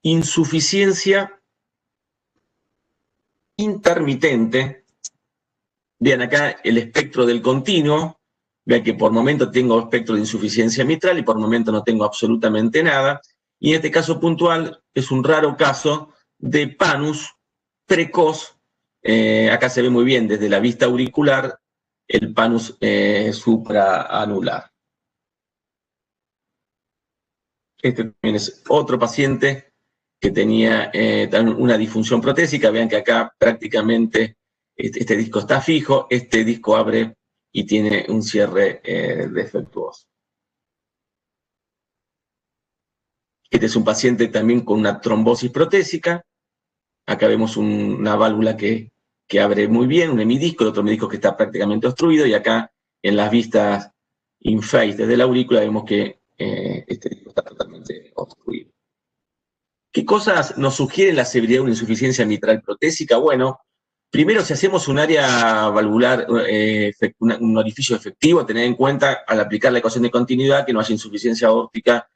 insuficiencia intermitente. Vean acá el espectro del continuo. Vean que por momento tengo espectro de insuficiencia mitral y por momento no tengo absolutamente nada. Y en este caso puntual es un raro caso de panus precoz. Acá se ve muy bien desde la vista auricular el panus supraanular. Este también es otro paciente que tenía una disfunción protésica. Vean que acá prácticamente este disco está fijo, este disco abre y tiene un cierre defectuoso. Este es un paciente también con una trombosis protésica. Acá vemos una válvula que abre muy bien, un hemidisco, el otro hemidisco que está prácticamente obstruido, y acá en las vistas in-phase desde la aurícula vemos que este disco está totalmente obstruido. ¿Qué cosas nos sugiere la severidad de una insuficiencia mitral protésica? Bueno, primero, si hacemos un área valvular, un orificio efectivo, tener en cuenta al aplicar la ecuación de continuidad que no haya insuficiencia aórtica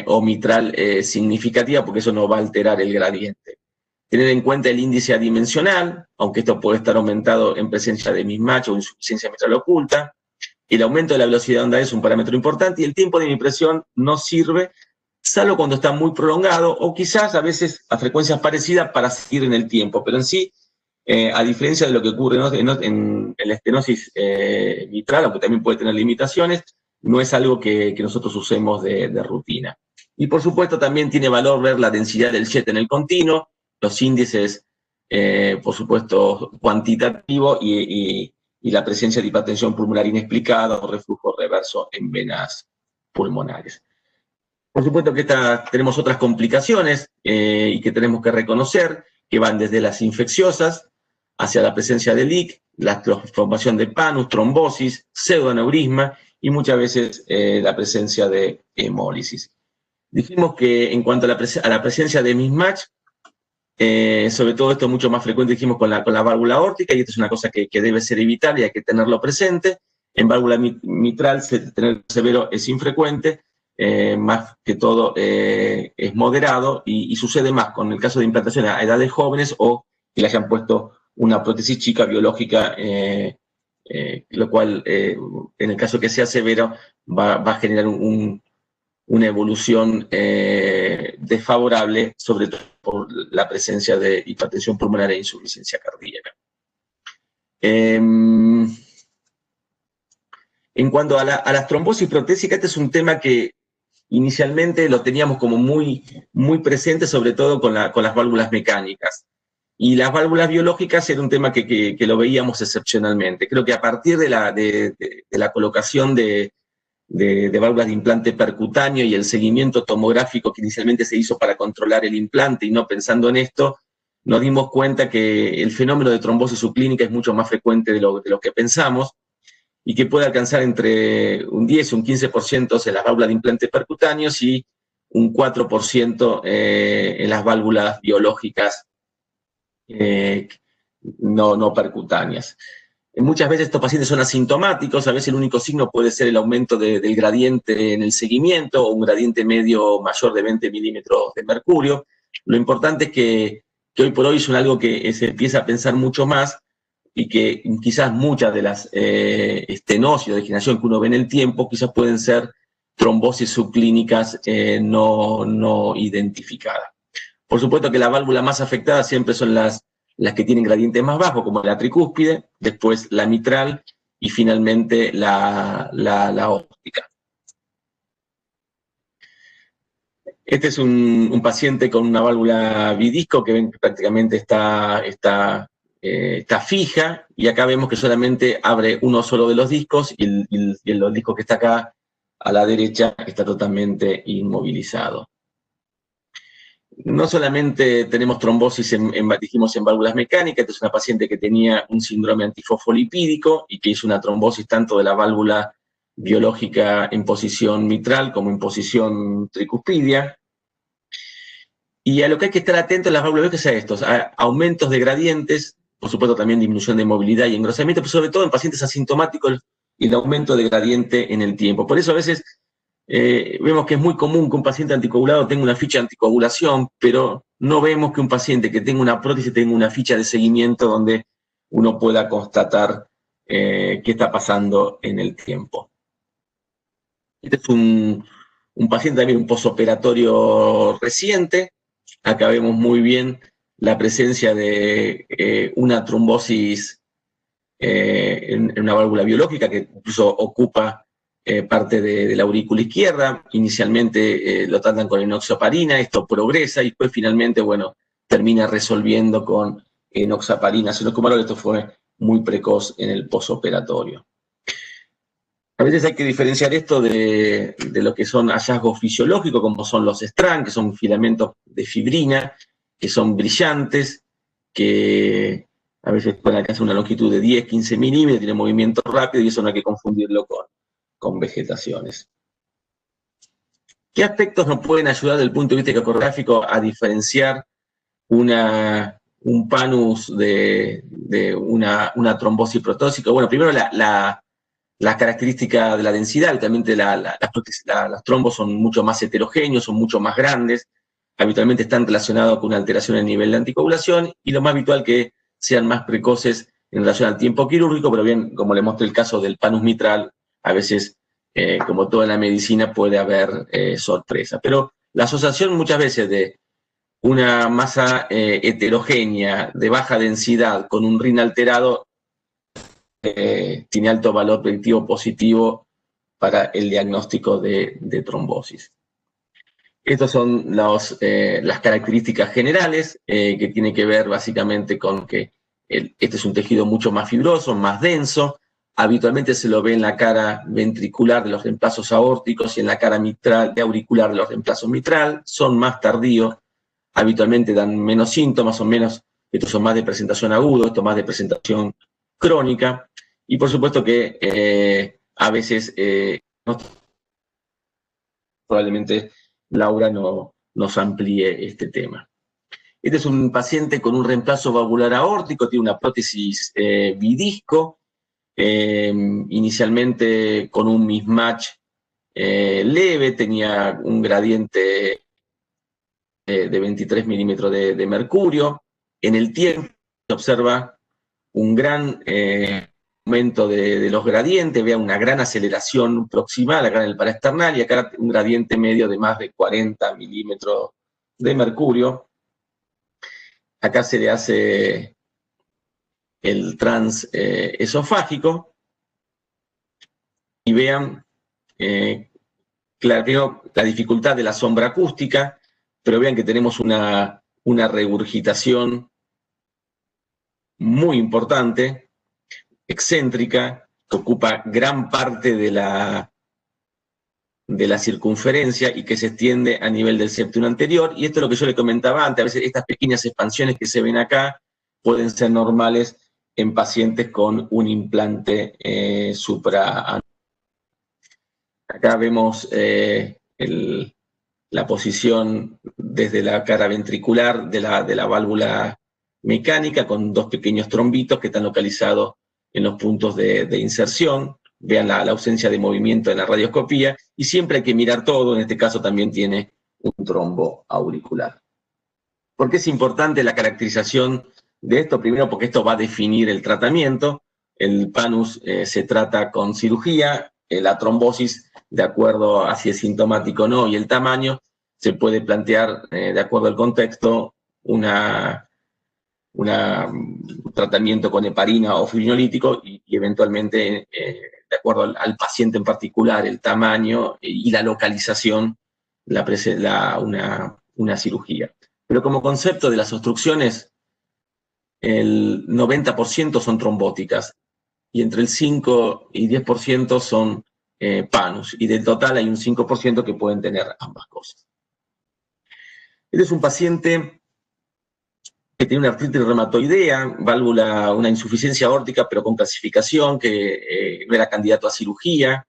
o mitral significativa, porque eso no va a alterar el gradiente. Tener en cuenta el índice adimensional, aunque esto puede estar aumentado en presencia de mismatch o insuficiencia mitral oculta. El aumento de la velocidad de onda es un parámetro importante, y el tiempo de impresión no sirve, salvo cuando está muy prolongado, o quizás a veces a frecuencias parecidas para seguir en el tiempo, pero en sí, a diferencia de lo que ocurre en la estenosis mitral, aunque también puede tener limitaciones, no es algo que nosotros usemos de rutina. Y por supuesto también tiene valor ver la densidad del jet en el continuo, los índices, por supuesto, cuantitativo, y la presencia de hipertensión pulmonar inexplicada o reflujo reverso en venas pulmonares. Por supuesto que tenemos otras complicaciones y que tenemos que reconocer, que van desde las infecciosas hacia la presencia de leak, la formación de panus, trombosis, pseudoaneurisma y muchas veces la presencia de hemólisis. Dijimos que en cuanto a la presencia de mismatch, sobre todo esto es mucho más frecuente, dijimos, con la válvula aórtica, y esto es una cosa que debe ser evitable y hay que tenerlo presente. En válvula mitral, tener severo es infrecuente, más que todo es moderado, y sucede más con el caso de implantación a edades jóvenes o que le hayan puesto una prótesis chica biológica, lo cual, en el caso que sea severo, va a generar una evolución desfavorable, sobre todo por la presencia de hipertensión pulmonar e insuficiencia cardíaca. En cuanto a las trombosis protésicas, este es un tema que inicialmente lo teníamos como muy, muy presente, sobre todo con las válvulas mecánicas. Y las válvulas biológicas era un tema que lo veíamos excepcionalmente. Creo que a partir de la colocación de de válvulas de implante percutáneo y el seguimiento tomográfico que inicialmente se hizo para controlar el implante y no pensando en esto, nos dimos cuenta que el fenómeno de trombosis subclínica es mucho más frecuente de lo que pensamos y que puede alcanzar entre un 10 y un 15% en las válvulas de implante percutáneos y un 4% en las válvulas biológicas no percutáneas. Muchas veces estos pacientes son asintomáticos, a veces el único signo puede ser el aumento del gradiente en el seguimiento o un gradiente medio mayor de 20 milímetros de mercurio. Lo importante es que hoy por hoy es algo que se empieza a pensar mucho más y que quizás muchas de las estenosis o degeneración que uno ve en el tiempo quizás pueden ser trombosis subclínicas no identificadas. Por supuesto que la válvula más afectada siempre son las que tienen gradientes más bajos, como la tricúspide, después la mitral y finalmente la óptica. Este es un paciente con una válvula bidisco que ven que prácticamente está fija, y acá vemos que solamente abre uno solo de los discos y el disco que está acá a la derecha está totalmente inmovilizado. No solamente tenemos trombosis dijimos en válvulas mecánicas, esta es una paciente que tenía un síndrome antifosfolipídico y que hizo una trombosis tanto de la válvula biológica en posición mitral como en posición tricuspidia. Y a lo que hay que estar atento en las válvulas biológicas es a estos, a aumentos de gradientes, por supuesto también disminución de movilidad y engrosamiento, pero sobre todo en pacientes asintomáticos y el aumento de gradiente en el tiempo. Por eso a veces vemos que es muy común que un paciente anticoagulado tenga una ficha de anticoagulación, pero no vemos que un paciente que tenga una prótesis tenga una ficha de seguimiento donde uno pueda constatar qué está pasando en el tiempo. Este es un paciente también, un posoperatorio reciente. Acá vemos muy bien la presencia de una trombosis en una válvula biológica que incluso ocupa parte de la aurícula izquierda. Inicialmente lo tratan con enoxaparina, esto progresa y después finalmente, bueno, termina resolviendo con enoxaparina, sinocumarol. Esto fue muy precoz en el posoperatorio. A veces hay que diferenciar esto de lo que son hallazgos fisiológicos, como son los Strand, que son filamentos de fibrina, que son brillantes, que a veces pueden alcanzar una longitud de 10, 15 milímetros, tiene movimiento rápido y eso no hay que confundirlo con vegetaciones. ¿Qué aspectos nos pueden ayudar desde el punto de vista ecográfico a diferenciar un panus de una trombosis protóxica? Bueno, primero la característica de la densidad. Habitualmente los trombos son mucho más heterogéneos, son mucho más grandes, habitualmente están relacionados con una alteración en el nivel de anticoagulación, y lo más habitual que sean más precoces en relación al tiempo quirúrgico, pero bien, como le mostré el caso del panus mitral, a veces, como toda la medicina, puede haber sorpresa. Pero la asociación muchas veces de una masa heterogénea de baja densidad con un RIN alterado tiene alto valor predictivo positivo para el diagnóstico de trombosis. Estas son las características generales que tienen que ver básicamente con que este es un tejido mucho más fibroso, más denso. Habitualmente se lo ve en la cara ventricular de los reemplazos aórticos y en la cara mitral de auricular de los reemplazos mitral. Son más tardíos, habitualmente dan menos síntomas, estos son más de presentación aguda, estos más de presentación crónica. Y por supuesto que a veces probablemente Laura nos amplíe este tema. Este es un paciente con un reemplazo valvular aórtico, tiene una prótesis bidisco, inicialmente con un mismatch leve, tenía un gradiente de 23 milímetros de mercurio. En el tiempo se observa un gran aumento de los gradientes, vea una gran aceleración proximal acá en el paraesternal y acá un gradiente medio de más de 40 milímetros de mercurio. Acá se le hace el transesofágico y vean, claro, la dificultad de la sombra acústica, pero vean que tenemos una regurgitación muy importante, excéntrica, que ocupa gran parte de la de la circunferencia y que se extiende a nivel del septum anterior, y esto es lo que yo le comentaba antes, a veces estas pequeñas expansiones que se ven acá pueden ser normales en pacientes con un implante supraanular. Acá vemos la posición desde la cara ventricular de la válvula mecánica con dos pequeños trombitos que están localizados en los puntos de inserción. Vean la ausencia de movimiento en la radioscopía, y siempre hay que mirar todo, en este caso también tiene un trombo auricular. ¿Por qué es importante la caracterización de esto? Primero, porque esto va a definir el tratamiento. El panus se trata con cirugía, la trombosis, de acuerdo a si es sintomático o no, y el tamaño, se puede plantear, de acuerdo al contexto, un tratamiento con heparina o fibrinolítico, y eventualmente, de acuerdo al paciente en particular, el tamaño y la localización, una cirugía. Pero como concepto de las obstrucciones, el 90% son trombóticas, y entre el 5 y 10% son panus, y del total hay un 5% que pueden tener ambas cosas. Este es un paciente que tiene una artritis reumatoidea, válvula, una insuficiencia aórtica, pero con clasificación, que no era candidato a cirugía.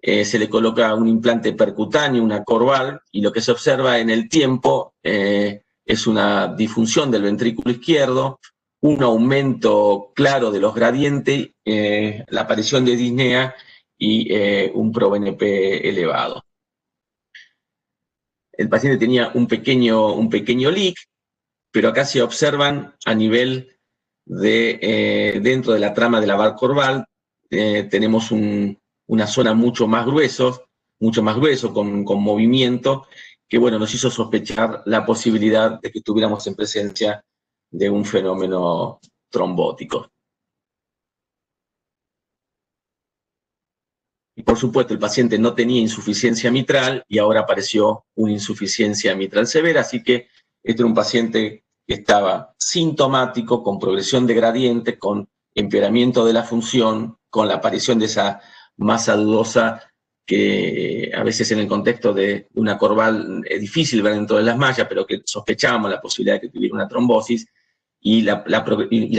Se le coloca un implante percutáneo, una Corval, y lo que se observa en el tiempo es una disfunción del ventrículo izquierdo, un aumento claro de los gradientes, la aparición de disnea y un ProBNP elevado. El paciente tenía un pequeño leak, pero acá se observan a nivel de, dentro de la trama de la bar Corval, tenemos una zona mucho más grueso, con movimiento, que bueno, nos hizo sospechar la posibilidad de que estuviéramos en presencia de un fenómeno trombótico. Y por supuesto, el paciente no tenía insuficiencia mitral y ahora apareció una insuficiencia mitral severa, así que este era un paciente que estaba sintomático, con progresión de gradiente, con empeoramiento de la función, con la aparición de esa masa dudosa que a veces en el contexto de una Corval es difícil ver dentro de las mallas, pero que sospechábamos la posibilidad de que tuviera una trombosis, y la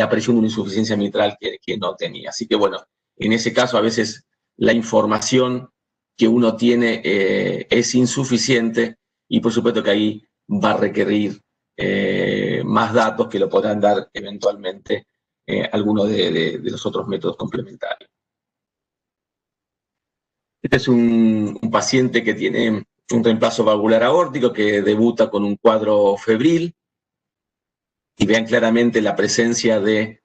aparición de una insuficiencia mitral que no tenía. Así que bueno, en ese caso a veces la información que uno tiene es insuficiente, y por supuesto que ahí va a requerir más datos que lo podrán dar eventualmente algunos de los otros métodos complementarios. Este es un paciente que tiene un reemplazo valvular aórtico, que debuta con un cuadro febril, y vean claramente la presencia de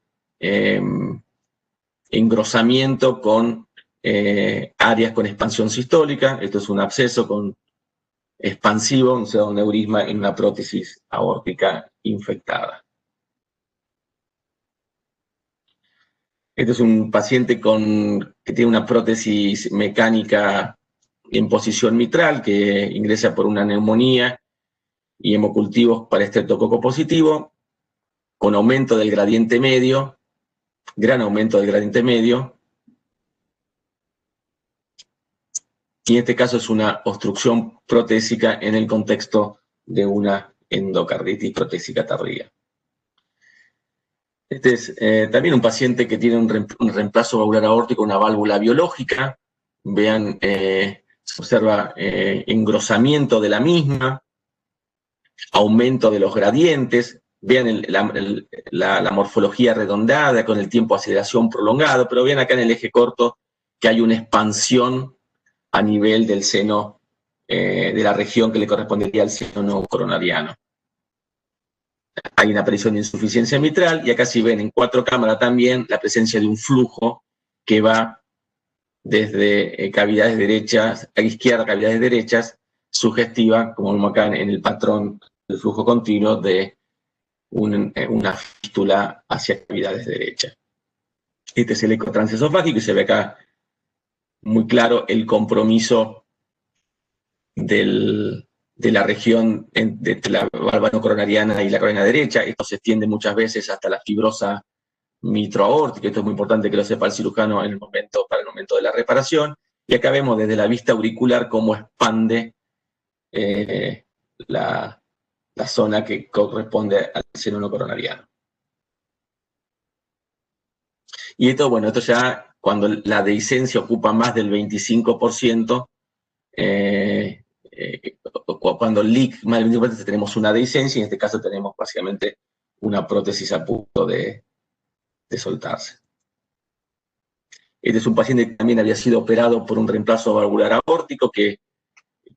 engrosamiento con áreas con expansión sistólica. Esto es un absceso expansivo, un pseudoneurisma en una prótesis aórtica infectada. Este es un paciente que tiene una prótesis mecánica en posición mitral, que ingresa por una neumonía y hemocultivos para estreptococo positivo, con aumento del gradiente medio, gran aumento del gradiente medio. Y en este caso es una obstrucción protésica en el contexto de una endocarditis protésica tardía. Este es también un paciente que tiene un reemplazo valvular aórtico, una válvula biológica. Vean, se observa engrosamiento de la misma, aumento de los gradientes. Vean la morfología redondeada con el tiempo de aceleración prolongado, pero vean acá en el eje corto que hay una expansión a nivel del seno, de la región que le correspondería al seno coronariano. Hay una aparición de insuficiencia mitral, y acá si ven en 4 cámaras también la presencia de un flujo que va desde cavidades derechas a izquierda, cavidades derechas, sugestiva, como vemos acá en el patrón del flujo continuo, de una fístula hacia cavidades derechas. Este es el eco transesofágico, y se ve acá muy claro el compromiso de la región entre la válvula no coronariana y la coronariana derecha. Esto se extiende muchas veces hasta la fibrosa mitroaórtica. Esto es muy importante que lo sepa el cirujano para el momento de la reparación. Y acá vemos desde la vista auricular cómo expande la zona que corresponde al seno no coronariano. Y esto, bueno, esto ya cuando la dehiscencia ocupa más del 25%, cuando el leak más del 25% tenemos una dehiscencia, y en este caso tenemos básicamente una prótesis a punto de soltarse. Este es un paciente que también había sido operado por un reemplazo valvular aórtico, que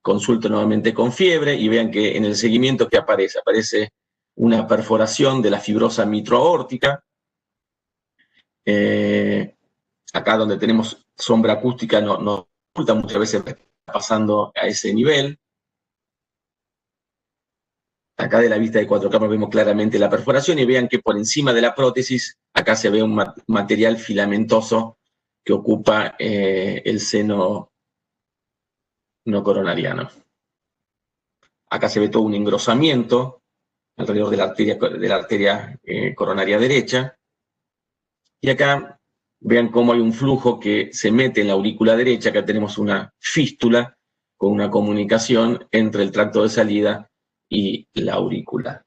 consulto nuevamente con fiebre, y vean que en el seguimiento que aparece una perforación de la fibrosa mitroaórtica. Acá donde tenemos sombra acústica no oculta, muchas veces está pasando a ese nivel. Acá de la vista de 4K vemos claramente la perforación, y vean que por encima de la prótesis, acá se ve un material filamentoso que ocupa el seno no coronariano. Acá se ve todo un engrosamiento alrededor de la arteria coronaria derecha. Y acá vean cómo hay un flujo que se mete en la aurícula derecha. Acá tenemos una fístula con una comunicación entre el tracto de salida y la aurícula.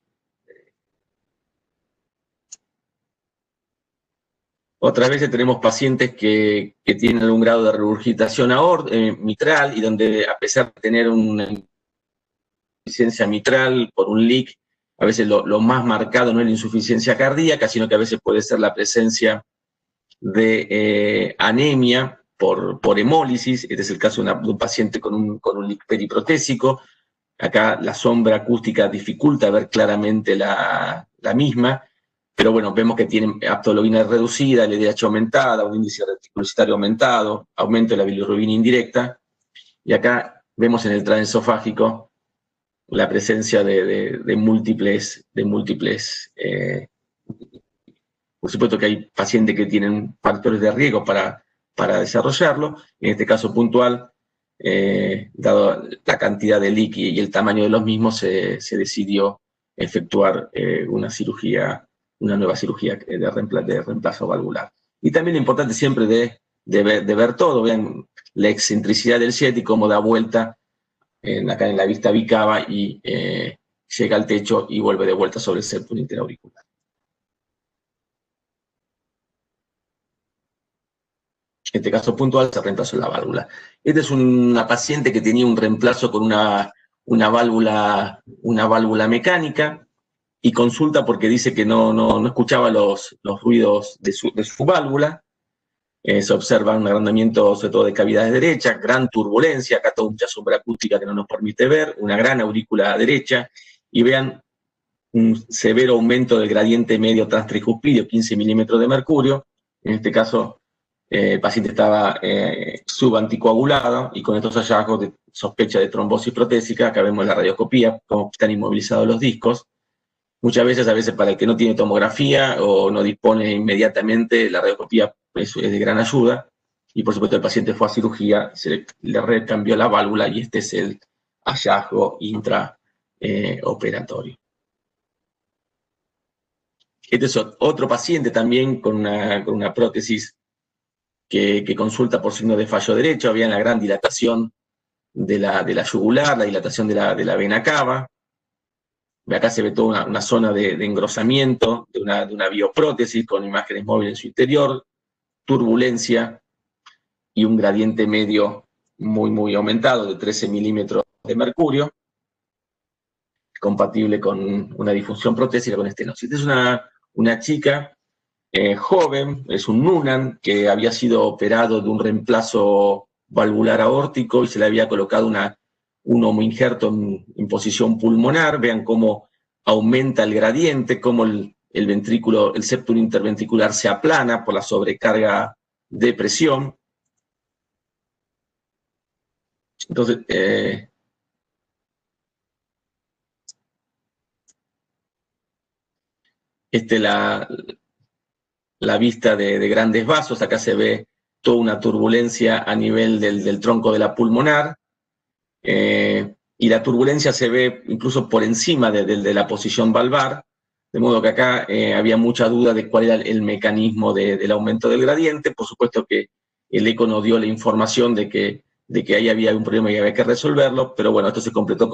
Otras veces tenemos pacientes que tienen algún grado de regurgitación mitral, y donde, a pesar de tener una insuficiencia mitral por un leak, a veces lo más marcado no es la insuficiencia cardíaca, sino que a veces puede ser la presencia de anemia por hemólisis. Este es el caso de un paciente con un leak periprotésico. Acá la sombra acústica dificulta ver claramente la misma, pero bueno, vemos que tienen aptologuina reducida, LDH aumentada, un índice reticulocitario aumentado, aumento de la bilirrubina indirecta, y acá vemos en el transesofágico la presencia de múltiples, por supuesto que hay pacientes que tienen factores de riesgo para desarrollarlo. En este caso puntual, dado la cantidad de leak y el tamaño de los mismos, se decidió efectuar una nueva cirugía de reemplazo valvular. Y también lo importante siempre de ver todo, vean la excentricidad del SIET y cómo da vuelta acá en la vista bicava y llega al techo y vuelve de vuelta sobre el septum interauricular. En este caso puntual se reemplazó la válvula. Esta es una paciente que tenía un reemplazo con una válvula mecánica, y consulta porque dice que no escuchaba los ruidos de su válvula. Se observa un agrandamiento sobre todo de cavidades derechas, gran turbulencia, acá toda mucha sombra acústica que no nos permite ver, una gran aurícula derecha, y vean un severo aumento del gradiente medio transtricuspidio, 15 milímetros de mercurio. En este caso, el paciente estaba subanticoagulado, y con estos hallazgos de sospecha de trombosis protésica. Acá vemos la radioscopía, cómo están inmovilizados los discos. Muchas veces, para el que no tiene tomografía o no dispone inmediatamente, la radioscopía es de gran ayuda. Y por supuesto el paciente fue a cirugía, se le recambió la válvula, y este es el hallazgo intraoperatorio. Este es otro paciente también con una prótesis que consulta por signo de fallo derecho. Había la gran dilatación de la yugular, la dilatación de la vena cava. Acá se ve toda una zona de engrosamiento de una bioprótesis con imágenes móviles en su interior, turbulencia y un gradiente medio muy aumentado de 13 milímetros de mercurio, compatible con una disfunción protésica con estenosis. Esta es una chica joven, es un Noonan, que había sido operado de un reemplazo valvular aórtico y se le había colocado un homoinjerto en posición pulmonar. Vean cómo aumenta el gradiente, cómo el septum interventricular se aplana por la sobrecarga de presión. Entonces, la vista de grandes vasos. Acá se ve toda una turbulencia a nivel del tronco de la pulmonar, y la turbulencia se ve incluso por encima de la posición valvar, de modo que acá había mucha duda de cuál era el mecanismo del aumento del gradiente. Por supuesto que el eco nos dio la información de que ahí había un problema y había que resolverlo, pero bueno, esto se completó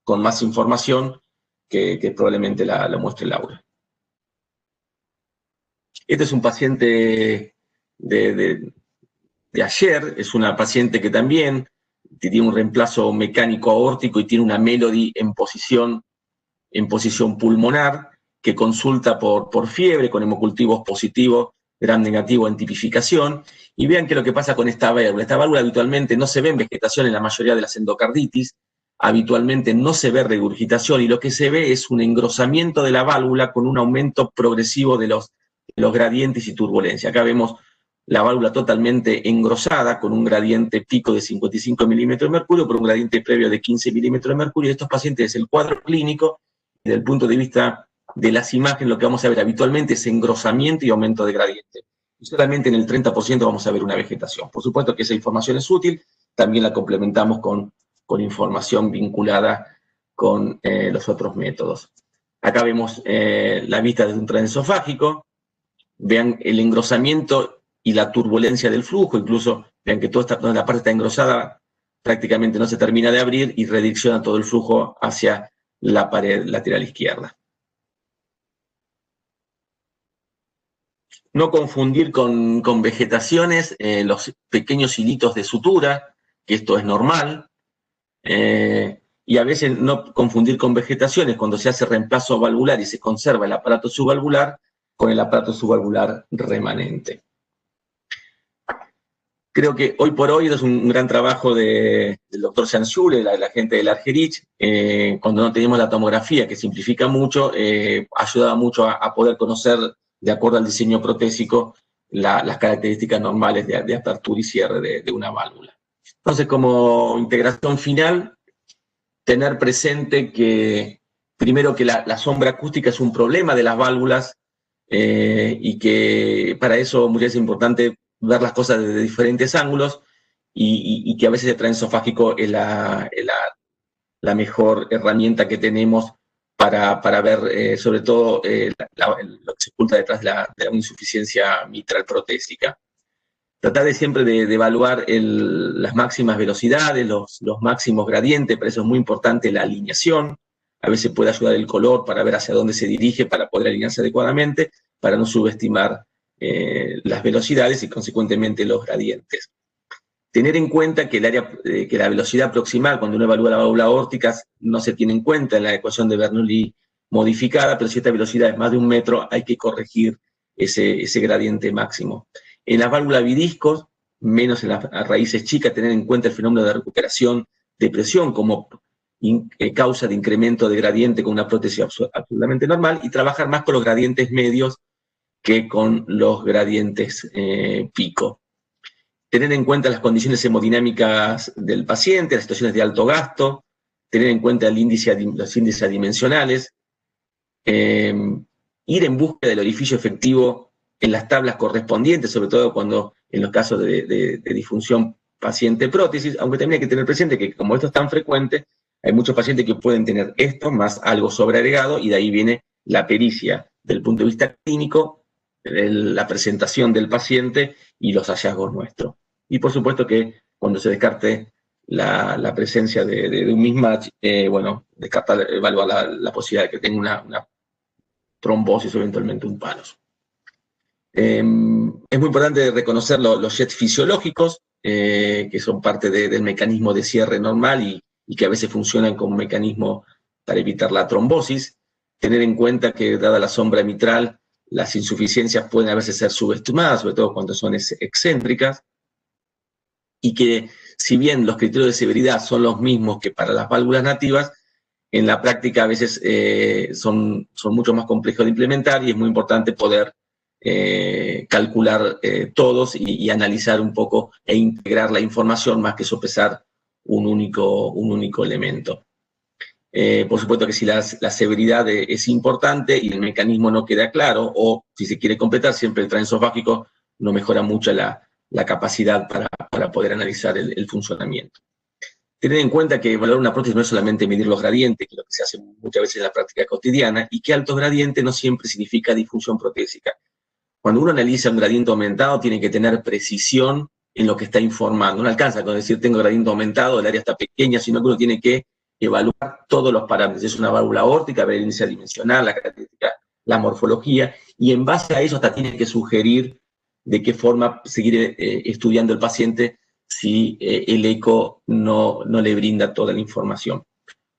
con más información que probablemente la muestre Laura. Este es un paciente de ayer, es una paciente que también tiene un reemplazo mecánico aórtico y tiene una Melody en posición pulmonar, que consulta por fiebre, con hemocultivos positivos, gram negativo en tipificación, y vean que lo que pasa con esta válvula. Esta válvula habitualmente no se ve en vegetación en la mayoría de las endocarditis, habitualmente no se ve regurgitación, y lo que se ve es un engrosamiento de la válvula con un aumento progresivo de los gradientes y turbulencia. Acá vemos la válvula totalmente engrosada, con un gradiente pico de 55 milímetros de mercurio, por un gradiente previo de 15 milímetros de mercurio. Estos pacientes es el cuadro clínico, y desde el punto de vista de las imágenes, lo que vamos a ver habitualmente es engrosamiento y aumento de gradiente. Y solamente en el 30% vamos a ver una vegetación. Por supuesto que esa información es útil, también la complementamos con información vinculada con los otros métodos. Acá vemos la vista desde un transesofágico, vean el engrosamiento y la turbulencia del flujo, incluso vean que toda la parte está engrosada, prácticamente no se termina de abrir y redirecciona todo el flujo hacia la pared lateral izquierda. No confundir con vegetaciones los pequeños hilitos de sutura, que esto es normal, y a veces no confundir con vegetaciones cuando se hace reemplazo valvular y se conserva el aparato subvalvular con el aparato subvalvular remanente. Creo que hoy por hoy es un gran trabajo del doctor Sansure, la gente del Argerich, cuando no teníamos la tomografía, que simplifica mucho, ayudaba mucho a poder conocer, de acuerdo al diseño protésico, las características normales de apertura y cierre de una válvula. Entonces, como integración final, tener presente que, primero, que la sombra acústica es un problema de las válvulas, y que para eso muchas veces es importante ver las cosas desde diferentes ángulos, y que a veces el transesofágico es la mejor herramienta que tenemos para ver sobre todo lo que se oculta detrás de una insuficiencia mitral protésica. Tratar de siempre de evaluar las máximas velocidades, los máximos gradientes, por eso es muy importante la alineación. A veces puede ayudar el color para ver hacia dónde se dirige, para poder alinearse adecuadamente, para no subestimar las velocidades y consecuentemente los gradientes. Tener en cuenta que la velocidad proximal, cuando uno evalúa la válvula aórtica, no se tiene en cuenta en la ecuación de Bernoulli modificada, pero si esta velocidad es más de 1 metro, hay que corregir ese gradiente máximo. En las válvulas bidiscos, menos en las raíces chicas, tener en cuenta el fenómeno de recuperación de presión como causa de incremento de gradiente con una prótesis absolutamente normal, y trabajar más con los gradientes medios que con los gradientes pico. Tener en cuenta las condiciones hemodinámicas del paciente, las situaciones de alto gasto, tener en cuenta los índices adimensionales, ir en busca del orificio efectivo en las tablas correspondientes, sobre todo cuando en los casos de disfunción paciente-prótesis, aunque también hay que tener presente que como esto es tan frecuente, hay muchos pacientes que pueden tener esto más algo sobreagregado, y de ahí viene la pericia del punto de vista clínico, la presentación del paciente y los hallazgos nuestros. Y por supuesto que cuando se descarte la presencia de un mismatch, bueno, evaluar la posibilidad de que tenga una trombosis o eventualmente un palos. Es muy importante reconocer los jets fisiológicos, que son parte del mecanismo de cierre normal y que a veces funcionan como mecanismo para evitar la trombosis. Tener en cuenta que, dada la sombra mitral, las insuficiencias pueden a veces ser subestimadas, sobre todo cuando son excéntricas, y que si bien los criterios de severidad son los mismos que para las válvulas nativas, en la práctica a veces son mucho más complejos de implementar, y es muy importante poder calcular todos y analizar un poco e integrar la información más que sopesar un único elemento. Por supuesto que si la severidad es importante y el mecanismo no queda claro, o si se quiere completar, siempre el transesofágico no mejora mucho la capacidad para poder analizar el funcionamiento. Tener en cuenta que evaluar una prótesis no es solamente medir los gradientes, que es lo que se hace muchas veces en la práctica cotidiana, y que altos gradientes no siempre significa disfunción protésica. Cuando uno analiza un gradiente aumentado, tiene que tener precisión en lo que está informando. No alcanza con decir tengo gradiente aumentado, el área está pequeña, sino que uno tiene que evaluar todos los parámetros. Es una válvula aórtica, ver el índice dimensional, la característica, la morfología, y en base a eso hasta tiene que sugerir de qué forma seguir estudiando el paciente si el eco no le brinda toda la información.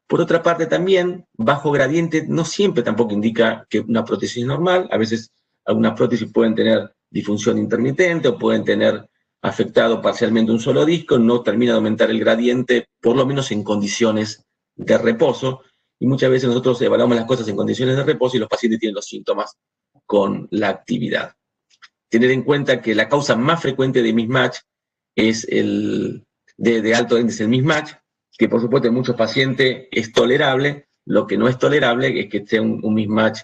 Por otra parte también, bajo gradiente no siempre tampoco indica que una prótesis es normal. A veces algunas prótesis pueden tener disfunción intermitente o pueden tener afectado parcialmente un solo disco, no termina de aumentar el gradiente, por lo menos en condiciones de reposo, y muchas veces nosotros evaluamos las cosas en condiciones de reposo y los pacientes tienen los síntomas con la actividad. Tener en cuenta que la causa más frecuente de mismatch es de alto índice el mismatch, que por supuesto en muchos pacientes es tolerable. Lo que no es tolerable es que sea un mismatch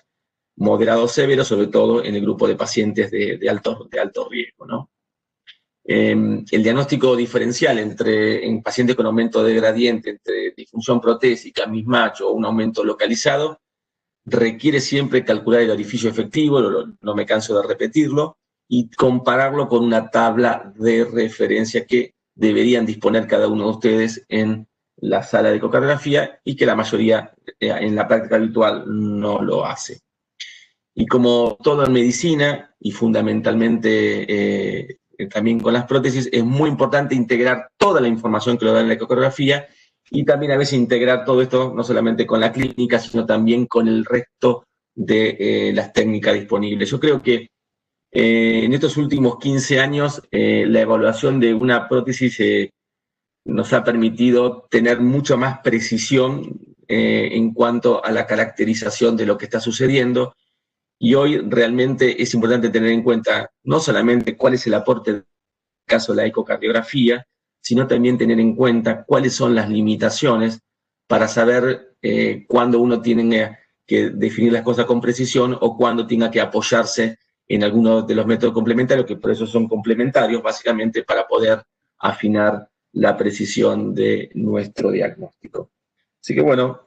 moderado o severo, sobre todo en el grupo de pacientes de alto riesgo, ¿no? El diagnóstico diferencial en pacientes con aumento de gradiente entre disfunción protésica, mismatch o un aumento localizado, requiere siempre calcular el orificio efectivo, no me canso de repetirlo, y compararlo con una tabla de referencia que deberían disponer cada uno de ustedes en la sala de ecocardiografía y que la mayoría en la práctica habitual no lo hace. Y como todo en medicina, y fundamentalmente también con las prótesis, es muy importante integrar toda la información que lo da en la ecocardiografía y también a veces integrar todo esto no solamente con la clínica, sino también con el resto de las técnicas disponibles. Yo creo que en estos últimos 15 años la evaluación de una prótesis nos ha permitido tener mucho más precisión en cuanto a la caracterización de lo que está sucediendo. Y hoy realmente es importante tener en cuenta no solamente cuál es el aporte del caso de la ecocardiografía, sino también tener en cuenta cuáles son las limitaciones para saber cuándo uno tiene que definir las cosas con precisión o cuándo tenga que apoyarse en alguno de los métodos complementarios, que por eso son complementarios, básicamente para poder afinar la precisión de nuestro diagnóstico. Así que bueno,